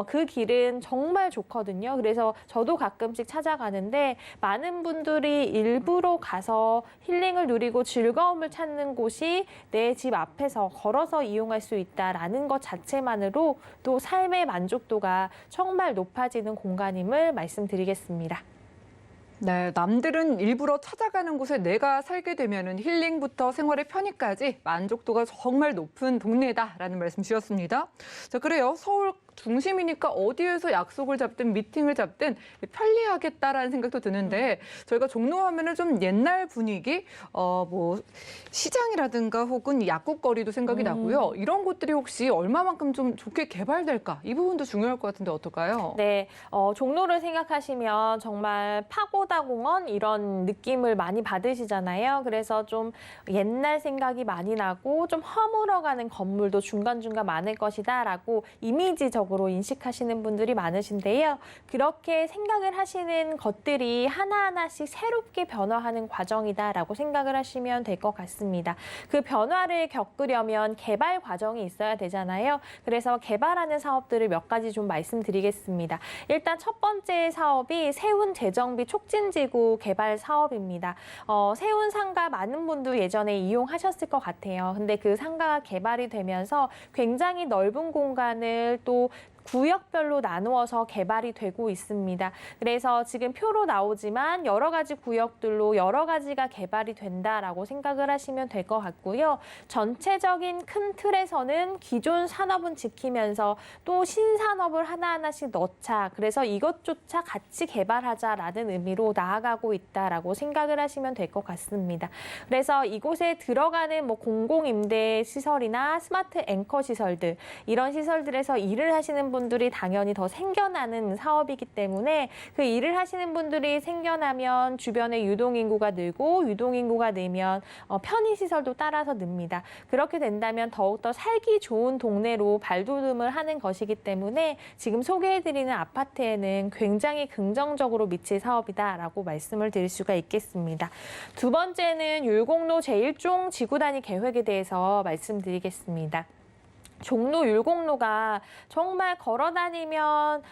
그 길은 정말 좋거든요. 그래서 저도 가끔씩 찾아가는데 많은 분들이 일부러 가서 힐링을 누리고 즐거움을 찾는 곳이 내 집 앞에서 걸어서 이용할 수 있다라는 것 자체만으로 또 삶의 만족도가 정말 높아지는 공간임을 말씀드리겠습니다. 네, 남들은 일부러 찾아가는 곳에 내가 살게 되면은 힐링부터 생활의 편의까지 만족도가 정말 높은 동네다라는 말씀 주셨습니다. 자, 그래요. 서울 중심이니까 어디에서 약속을 잡든 미팅을 잡든 편리하겠다라는 생각도 드는데 저희가 종로 하면은 좀 옛날 분위기, 뭐 시장이라든가 혹은 약국거리도 생각이 나고요. 이런 곳들이 혹시 얼마만큼 좀 좋게 개발될까? 이 부분도 중요할 것 같은데 어떨까요? 네, 종로를 생각하시면 정말 파고다공원 이런 느낌을 많이 받으시잖아요. 그래서 좀 옛날 생각이 많이 나고 좀 허물어가는 건물도 중간중간 많을 것이다라고 이미지적으로 긍정적으로 인식하시는 분들이 많으신데요. 그렇게 생각을 하시는 것들이 하나하나씩 새롭게 변화하는 과정이다라고 생각을 하시면 될 것 같습니다. 그 변화를 겪으려면 개발 과정이 있어야 되잖아요. 그래서 개발하는 사업들을 몇 가지 좀 말씀드리겠습니다. 일단 첫 번째 사업이 세운 재정비 촉진지구 개발 사업입니다. 세운 상가 많은 분도 예전에 이용하셨을 것 같아요. 근데 그 상가가 개발이 되면서 굉장히 넓은 공간을 또 구역별로 나누어서 개발이 되고 있습니다. 그래서 지금 표로 나오지만 여러 가지 구역들로 여러 가지가 개발이 된다라고 생각을 하시면 될 것 같고요. 전체적인 큰 틀에서는 기존 산업은 지키면서 또 신산업을 하나하나씩 넣자. 그래서 이것조차 같이 개발하자라는 의미로 나아가고 있다라고 생각을 하시면 될 것 같습니다. 그래서 이곳에 들어가는 공공임대 시설이나 스마트 앵커 시설들, 이런 시설들에서 일을 하시는 분들이 당연히 더 생겨나는 사업이기 때문에 그 일을 하시는 분들이 생겨나면 주변에 유동인구가 늘고 유동인구가 늘면 편의시설도 따라서 늡니다. 그렇게 된다면 더욱더 살기 좋은 동네로 발돋움을 하는 것이기 때문에 지금 소개해드리는 아파트에는 굉장히 긍정적으로 미칠 사업이다라고 말씀을 드릴 수가 있겠습니다. 두 번째는 율곡로 제1종 지구단위 계획에 대해서 말씀드리겠습니다. 종로 율곡로가 정말 걸어다니면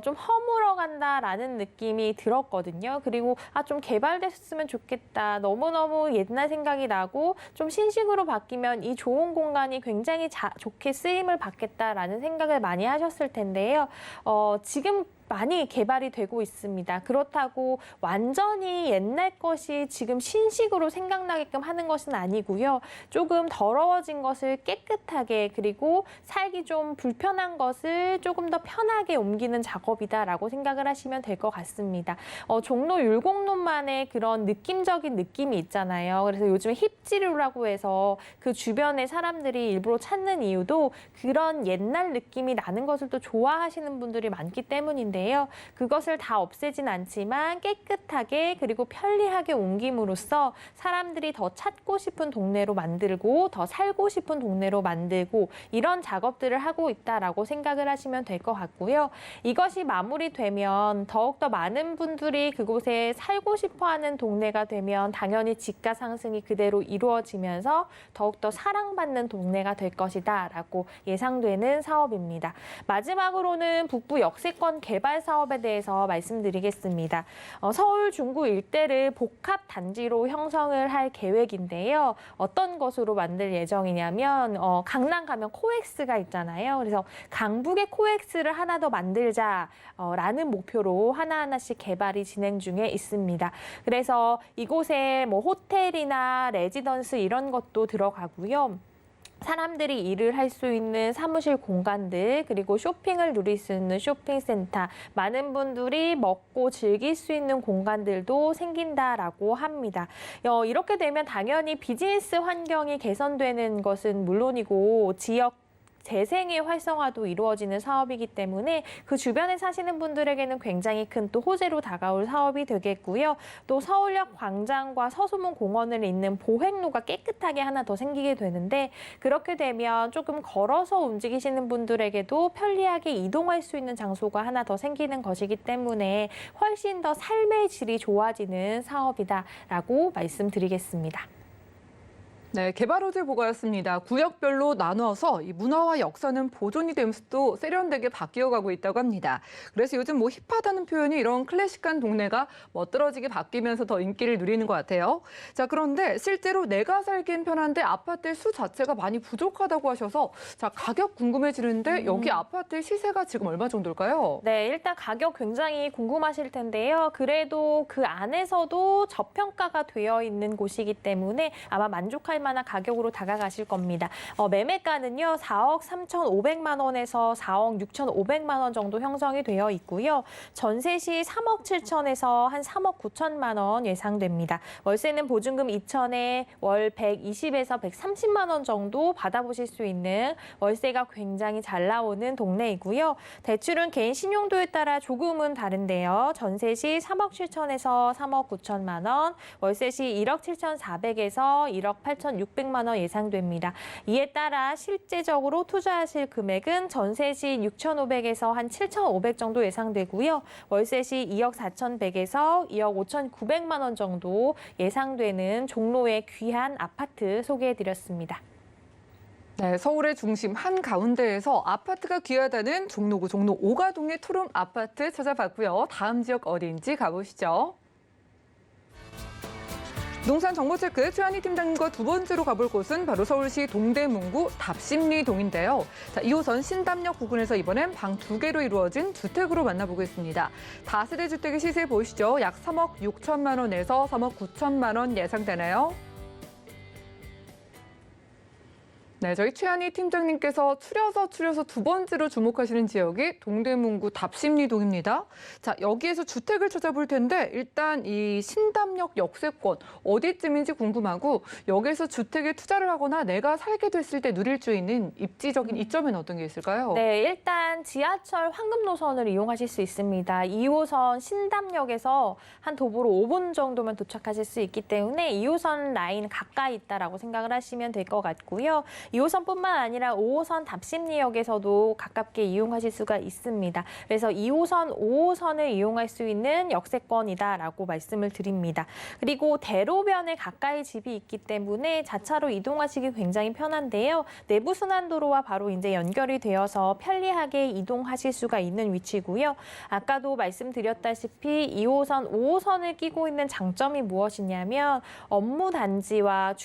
좀 허물어간다라는 느낌이 들었거든요. 그리고 좀 개발됐으면 좋겠다. 너무너무 옛날 생각이 나고 좀 신식으로 바뀌면 이 좋은 공간이 굉장히 좋게 쓰임을 받겠다라는 생각을 많이 하셨을 텐데요. 지금 많이 개발이 되고 있습니다. 그렇다고 완전히 옛날 것이 지금 신식으로 생각나게끔 하는 것은 아니고요. 조금 더러워진 것을 깨끗하게, 그리고 살기 좀 불편한 것을 조금 더 편하게 옮기는 작업이다라고 생각을 하시면 될 것 같습니다. 종로 율곡로만의 그런 느낌적인 느낌이 있잖아요. 그래서 요즘 힙지루라고 해서 그 주변에 사람들이 일부러 찾는 이유도 그런 옛날 느낌이 나는 것을 또 좋아하시는 분들이 많기 때문인데 그것을 다 없애진 않지만 깨끗하게 그리고 편리하게 옮김으로써 사람들이 더 찾고 싶은 동네로 만들고 더 살고 싶은 동네로 만들고 이런 작업들을 하고 있다라고 생각을 하시면 될 것 같고요. 이것이 마무리되면 더욱더 많은 분들이 그곳에 살고 싶어하는 동네가 되면 당연히 집가 상승이 그대로 이루어지면서 더욱더 사랑받는 동네가 될 것이다라고 예상되는 사업입니다. 마지막으로는 북부 역세권 개발 사업에 대해서 말씀드리겠습니다. 서울 중구 일대를 복합 단지로 형성을 할 계획인데요. 어떤 것으로 만들 예정이냐면 강남 가면 코엑스가 있잖아요. 그래서 강북에 코엑스를 하나 더 만들자라는 목표로 하나하나씩 개발이 진행 중에 있습니다. 그래서 이곳에 호텔이나 레지던스 이런 것도 들어가고요. 사람들이 일을 할 수 있는 사무실 공간들, 그리고 쇼핑을 누릴 수 있는 쇼핑센터, 많은 분들이 먹고 즐길 수 있는 공간들도 생긴다라고 합니다. 이렇게 되면 당연히 비즈니스 환경이 개선되는 것은 물론이고 지역 재생의 활성화도 이루어지는 사업이기 때문에 그 주변에 사시는 분들에게는 굉장히 큰 또 호재로 다가올 사업이 되겠고요. 또 서울역 광장과 서소문 공원을 잇는 보행로가 깨끗하게 하나 더 생기게 되는데 그렇게 되면 조금 걸어서 움직이시는 분들에게도 편리하게 이동할 수 있는 장소가 하나 더 생기는 것이기 때문에 훨씬 더 삶의 질이 좋아지는 사업이다라고 말씀드리겠습니다. 네, 개발호재 보고였습니다. 구역별로 나누어서 이 문화와 역사는 보존이 되면서 또 세련되게 바뀌어가고 있다고 합니다. 그래서 요즘 힙하다는 표현이 이런 클래식한 동네가 멋들어지게 바뀌면서 더 인기를 누리는 것 같아요. 자, 그런데 실제로 내가 살긴 편한데 아파트의 수 자체가 많이 부족하다고 하셔서 자, 가격 궁금해지는데 여기 아파트의 시세가 지금 얼마 정도일까요? 네, 일단 가격 굉장히 궁금하실 텐데요. 그래도 그 안에서도 저평가가 되어 있는 곳이기 때문에 아마 만족할 만한 가격으로 다가가실 겁니다. 매매가는요, 4억 3,500만 원에서 4억 6,500만 원 정도 형성이 되어 있고요. 전세 시 3억 7천에서 한 3억 9천만 원 예상됩니다. 월세는 보증금 2천에 월 120에서 130만 원 정도 받아보실 수 있는 월세가 굉장히 잘 나오는 동네이고요. 대출은 개인 신용도에 따라 조금은 다른데요. 전세 시 3억 7천에서 3억 9천만 원, 월세 시 1억 7,400에서 1억 8천 4,600만 원 예상됩니다. 이에 따라 실제적으로 투자하실 금액은 전세 시 6,500에서 한 7,500 정도 예상되고요. 월세 시 2억 4,100에서 2억 5,900만 원 정도 예상되는 종로의 귀한 아파트 소개해드렸습니다. 네, 서울의 중심 한가운데에서 아파트가 귀하다는 종로구 종로 오가동의 투룸 아파트 찾아봤고요. 다음 지역 어디인지 가보시죠. 부동산 정보체크 최한희 팀장님과 두 번째로 가볼 곳은 바로 서울시 동대문구 답심리동인데요. 자, 2호선 신담역 부근에서 이번엔 방 2개로 이루어진 주택으로 만나보겠습니다. 다세대 주택의 시세 보시죠. 약 3억 6천만 원에서 3억 9천만 원 예상되네요. 네, 저희 최한희 팀장님께서 추려서 두 번째로 주목하시는 지역이 동대문구 답심리동입니다. 자, 여기에서 주택을 찾아볼 텐데 일단 이 신담역 역세권 어디쯤인지 궁금하고 여기에서 주택에 투자를 하거나 내가 살게 됐을 때 누릴 수 있는 입지적인 이점은 어떤 게 있을까요? 네, 일단 지하철 황금 노선을 이용하실 수 있습니다. 2호선 신담역에서 한 도보로 5분 정도면 도착하실 수 있기 때문에 2호선 라인 가까이 있다라고 생각을 하시면 될 것 같고요. 2호선뿐만 아니라 5호선 답심리역에서도 가깝게 이용하실 수가 있습니다. 그래서 2호선, 5호선을 이용할 수 있는 역세권이다라고 말씀을 드립니다. 그리고 대로변에 가까이 집이 있기 때문에 자차로 이동하시기 굉장히 편한데요. 내부순환도로와 바로 이제 연결이 되어서 편리하게 이동하실 수가 있는 위치고요. 아까도 말씀드렸다시피 2호선, 5호선을 끼고 있는 장점이 무엇이냐면 업무단지와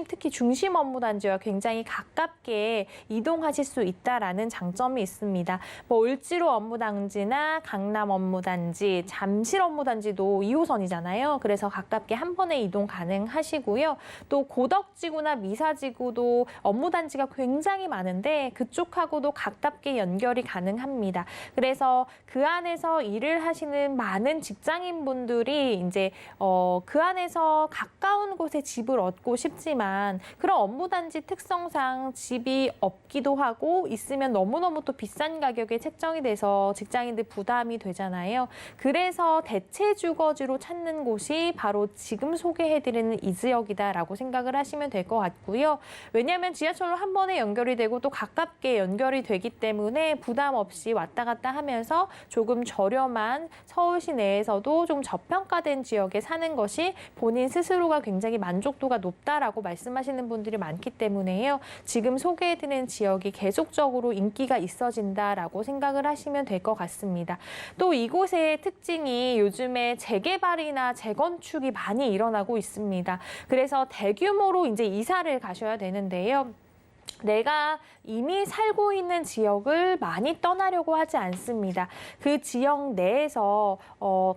특히 중심 업무단지와 굉장히 가깝게 이동하실 수 있다라는 장점이 있습니다. 뭐 을지로 업무단지나 강남 업무단지, 잠실 업무단지도 2호선이잖아요. 그래서 가깝게 한 번에 이동 가능하시고요. 또 고덕지구나 미사지구도 업무단지가 굉장히 많은데 그쪽하고도 가깝게 연결이 가능합니다. 그래서 그 안에서 일을 하시는 많은 직장인분들이 이제 그 안에서 가까운 곳에 집을 얻고 싶지만 그런 업무단지 특성상 집이 없기도 하고 있으면 너무너무 또 비싼 가격에 책정이 돼서 직장인들 부담이 되잖아요. 그래서 대체 주거지로 찾는 곳이 바로 지금 소개해드리는 이 지역이다라고 생각을 하시면 될 것 같고요. 왜냐하면 지하철로 한 번에 연결이 되고 또 가깝게 연결이 되기 때문에 부담 없이 왔다 갔다 하면서 조금 저렴한 서울시 내에서도 좀 저평가된 지역에 사는 것이 본인 스스로가 굉장히 만족도가 높다라고 말씀하시는 분들이 많기 때문에요. 지금 소개해드리는 지역이 계속적으로 인기가 있어진다라고 생각을 하시면 될 것 같습니다. 또 이곳의 특징이 요즘에 재개발이나 재건축이 많이 일어나고 있습니다. 그래서 대규모로 이제 이사를 가셔야 되는데요. 내가 이미 살고 있는 지역을 많이 떠나려고 하지 않습니다. 그 지역 내에서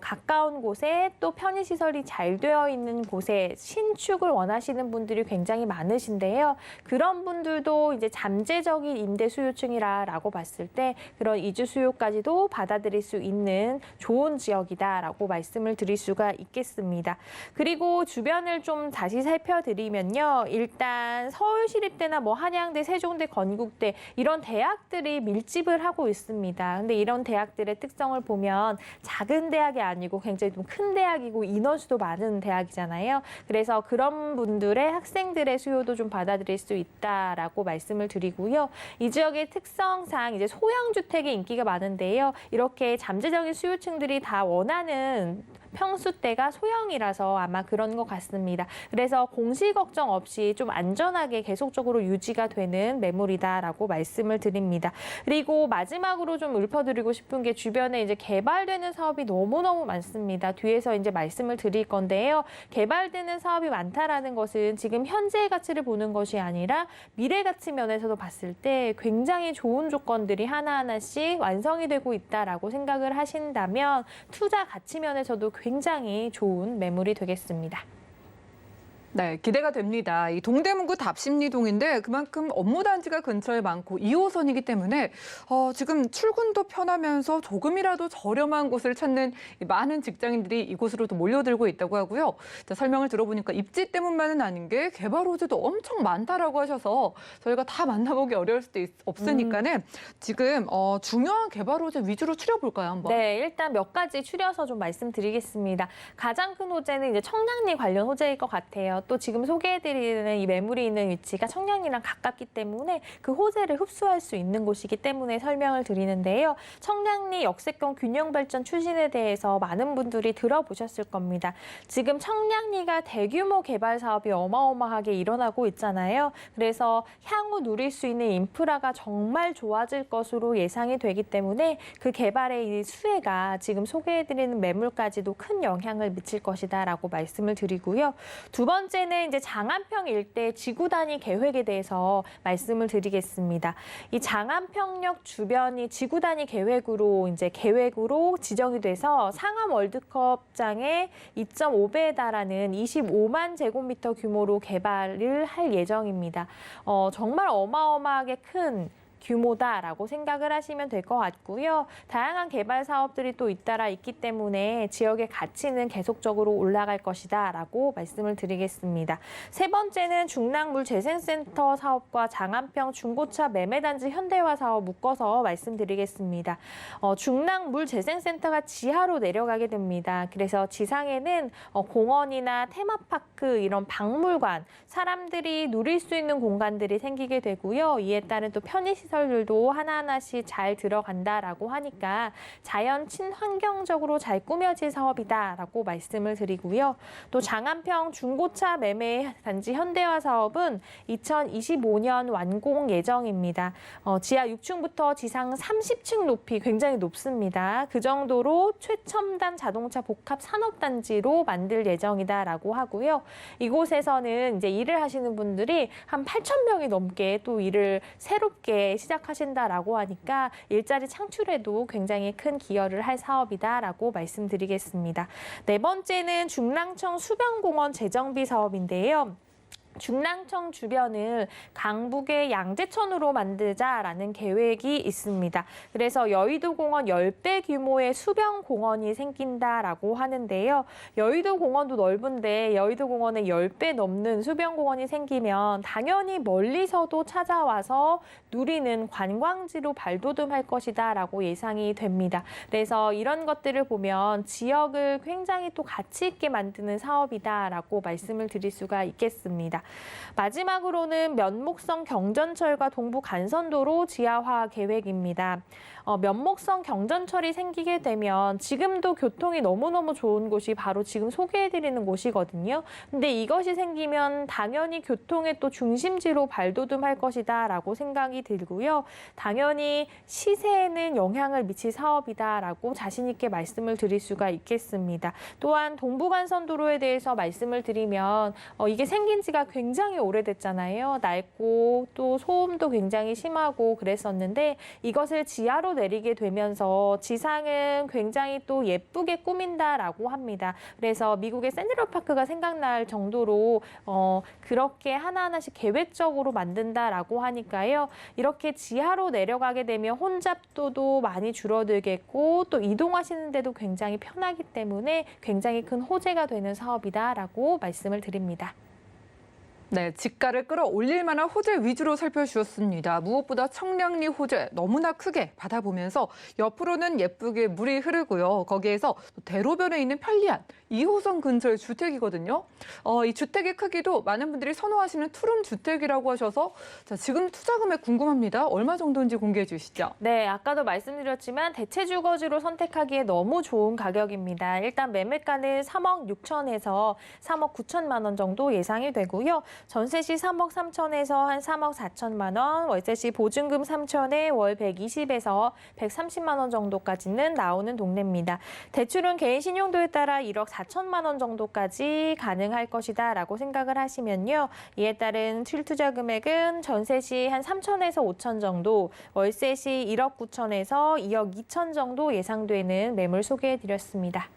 가까운 곳에 또 편의시설이 잘 되어 있는 곳에 신축을 원하시는 분들이 굉장히 많으신데요. 그런 분들도 이제 잠재적인 임대 수요층이라고 봤을 때 그런 이주 수요까지도 받아들일 수 있는 좋은 지역이다라고 말씀을 드릴 수가 있겠습니다. 그리고 주변을 좀 다시 살펴드리면요. 일단 서울시립대나 뭐 한양대, 세종대, 건국대 이런 대학들이 밀집을 하고 있습니다. 근데 이런 대학들의 특성을 보면 작은 대학이 아니고 굉장히 좀 큰 대학이고 인원수도 많은 대학이잖아요. 그래서 그런 분들의 학생들의 수요도 좀 받아들일 수 있다라고 말씀을 드리고요. 이 지역의 특성상 이제 소형주택의 인기가 많은데요. 이렇게 잠재적인 수요층들이 다 원하는 평수대가 소형이라서 아마 그런 것 같습니다. 그래서 공시 걱정 없이 좀 안전하게 계속적으로 유지가 되는 매물이다라고 말씀을 드립니다. 그리고 마지막으로 좀 읊어드리고 싶은 게 주변에 이제 개발되는 사업이 너무너무 많습니다. 뒤에서 이제 말씀을 드릴 건데요. 개발되는 사업이 많다라는 것은 지금 현재의 가치를 보는 것이 아니라 미래 가치 면에서도 봤을 때 굉장히 좋은 조건들이 하나하나씩 완성이 되고 있다라고 생각을 하신다면 투자 가치 면에서도 굉장히 좋은 매물이 되겠습니다. 네, 기대가 됩니다. 이 동대문구 답심리동인데 그만큼 업무단지가 근처에 많고 2호선이기 때문에 지금 출근도 편하면서 조금이라도 저렴한 곳을 찾는 많은 직장인들이 이곳으로도 몰려들고 있다고 하고요. 자, 설명을 들어보니까 입지 때문만은 아닌 게 개발 호재도 엄청 많다라고 하셔서 저희가 다 만나보기 어려울 수도 없으니까는 지금 중요한 개발 호재 위주로 추려볼까요, 한번? 네, 일단 몇 가지 추려서 좀 말씀드리겠습니다. 가장 큰 호재는 이제 청량리 관련 호재일 것 같아요. 또 지금 소개해드리는 이 매물이 있는 위치가 청량리랑 가깝기 때문에 그 호재를 흡수할 수 있는 곳이기 때문에 설명을 드리는데요. 청량리 역세권 균형발전 추진에 대해서 많은 분들이 들어보셨을 겁니다. 지금 청량리가 대규모 개발 사업이 어마어마하게 일어나고 있잖아요. 그래서 향후 누릴 수 있는 인프라가 정말 좋아질 것으로 예상이 되기 때문에 그 개발의 이 수혜가 지금 소개해드리는 매물까지도 큰 영향을 미칠 것이다라고 말씀을 드리고요. 두 번째는 이제 장안평 일대 지구 단위 계획에 대해서 말씀을 드리겠습니다. 이 장안평역 주변이 지구 단위 계획으로 지정이 돼서 상암 월드컵장의 2.5배에 달하는 25만 제곱미터 규모로 개발을 할 예정입니다. 정말 어마어마하게 큰 규모다라고 생각을 하시면 될 것 같고요. 다양한 개발 사업들이 또 잇따라 있기 때문에 지역의 가치는 계속적으로 올라갈 것이다라고 말씀을 드리겠습니다. 세 번째는 중랑물재생센터 사업과 장안평 중고차 매매단지 현대화 사업 묶어서 말씀드리겠습니다. 중랑물재생센터가 지하로 내려가게 됩니다. 그래서 지상에는 공원이나 테마파크 이런 박물관, 사람들이 누릴 수 있는 공간들이 생기게 되고요. 이에 따른 또 편의시설들도 하나하나씩 잘 들어간다라고 하니까 자연 친환경적으로 잘 꾸며진 사업이다라고 말씀을 드리고요. 또 장안평 중고차 매매 단지 현대화 사업은 2025년 완공 예정입니다. 지하 6층부터 지상 30층 높이 굉장히 높습니다. 그 정도로 최첨단 자동차 복합 산업단지로 만들 예정이다라고 하고요. 이곳에서는 이제 일을 하시는 분들이 한 8,000명이 넘게 또 일을 새롭게 시작하신다라고 하니까 일자리 창출에도 굉장히 큰 기여를 할 사업이다라고 말씀드리겠습니다. 네 번째는 중랑청 수변공원 재정비 사업인데요. 중랑청 주변을 강북의 양재천으로 만들자라는 계획이 있습니다. 그래서 여의도공원 10배 규모의 수변공원이 생긴다라고 하는데요. 여의도공원도 넓은데 여의도공원에 10배 넘는 수변공원이 생기면 당연히 멀리서도 찾아와서 누리는 관광지로 발돋움할 것이다라고 예상이 됩니다. 그래서 이런 것들을 보면 지역을 굉장히 또 가치 있게 만드는 사업이다라고 말씀을 드릴 수가 있겠습니다. 마지막으로는 면목성 경전철과 동부 간선도로 지하화 계획입니다. 면목성 경전철이 생기게 되면 지금도 교통이 너무너무 좋은 곳이 바로 지금 소개해드리는 곳이거든요. 근데 이것이 생기면 당연히 교통의 또 중심지로 발돋움할 것이다라고 생각이 들고요. 당연히 시세에는 영향을 미칠 사업이다라고 자신 있게 말씀을 드릴 수가 있겠습니다. 또한 동부간선도로에 대해서 말씀을 드리면 이게 생긴 지가 굉장히 오래됐잖아요. 낡고 또 소음도 굉장히 심하고 그랬었는데 이것을 지하로 내리게 되면서 지상은 굉장히 또 예쁘게 꾸민다라고 합니다. 그래서 미국의 샌드럴파크가 생각날 정도로 그렇게 하나하나씩 계획적으로 만든다라고 하니까요. 이렇게 지하로 내려가게 되면 혼잡도도 많이 줄어들겠고 또 이동하시는 데도 굉장히 편하기 때문에 굉장히 큰 호재가 되는 사업이다라고 말씀을 드립니다. 네, 지가를 끌어올릴 만한 호재 위주로 살펴주셨습니다. 무엇보다 청량리 호재 너무나 크게 받아보면서 옆으로는 예쁘게 물이 흐르고요. 거기에서 대로변에 있는 편리한 2호선 근처의 주택이거든요. 이 주택의 크기도 많은 분들이 선호하시는 투룸 주택이라고 하셔서 자, 지금 투자 금액 궁금합니다. 얼마 정도인지 공개해 주시죠. 네, 아까도 말씀드렸지만 대체 주거지로 선택하기에 너무 좋은 가격입니다. 일단 매매가는 3억 6천에서 3억 9천만 원 정도 예상이 되고요. 전세 시 3억 3천에서 한 3억 4천만 원, 월세 시 보증금 3천에 월 120에서 130만 원 정도까지는 나오는 동네입니다. 대출은 개인 신용도에 따라 1억 4천만 원 정도까지 가능할 것이다라고 생각을 하시면요. 이에 따른 실투자 금액은 전세 시 한 3천에서 5천 정도, 월세 시 1억 9천에서 2억 2천 정도 예상되는 매물 소개해드렸습니다.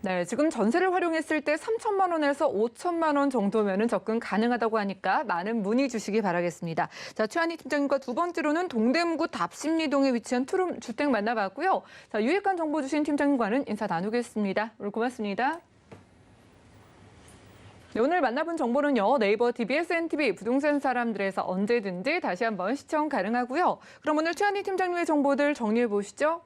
네, 지금 전세를 활용했을 때 3천만 원에서 5천만 원 정도면은 접근 가능하다고 하니까 많은 문의 주시기 바라겠습니다. 자, 최한희 팀장님과 두 번째로는 동대문구 답심리동에 위치한 투룸 주택 만나봤고요. 자, 유익한 정보 주신 팀장님과는 인사 나누겠습니다. 오늘 고맙습니다. 네, 오늘 만나본 정보는요. 네이버 TV, SNTV, 부동산 사람들에서 언제든지 다시 한번 시청 가능하고요. 그럼 오늘 최한희 팀장님의 정보들 정리해 보시죠.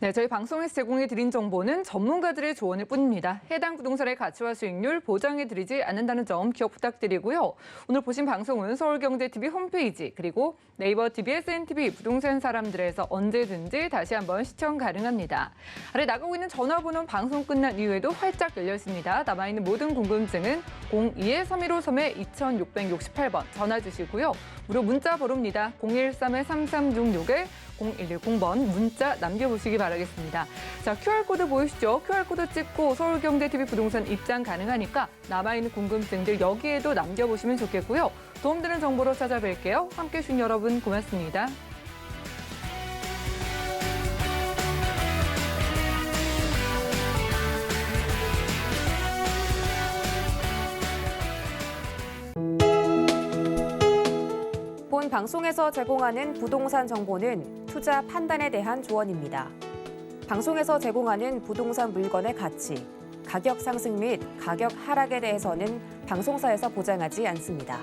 네, 저희 방송에서 제공해드린 정보는 전문가들의 조언일 뿐입니다. 해당 부동산의 가치와 수익률 보장해드리지 않는다는 점 기억 부탁드리고요. 오늘 보신 방송은 서울경제TV 홈페이지 그리고 네이버 TV, SNTV 부동산 사람들에서 언제든지 다시 한번 시청 가능합니다. 아래 나가고 있는 전화번호는 방송 끝난 이후에도 활짝 열려 있습니다. 남아있는 모든 궁금증은 02-315-2668번 전화 주시고요. 무료 문자 번호입니다. 013-3366에 0110번 문자 남겨보시기 바라겠습니다. 자, QR코드 보이시죠? QR코드 찍고 서울경제TV 부동산 입장 가능하니까 남아있는 궁금증들 여기에도 남겨보시면 좋겠고요. 도움되는 정보로 찾아뵐게요. 함께해 주신 여러분 고맙습니다. 본 방송에서 제공하는 부동산 정보는 투자 판단에 대한 조언입니다. 방송에서 제공하는 부동산 물건의 가치, 가격 상승 및 가격 하락에 대해서는 방송사에서 보장하지 않습니다.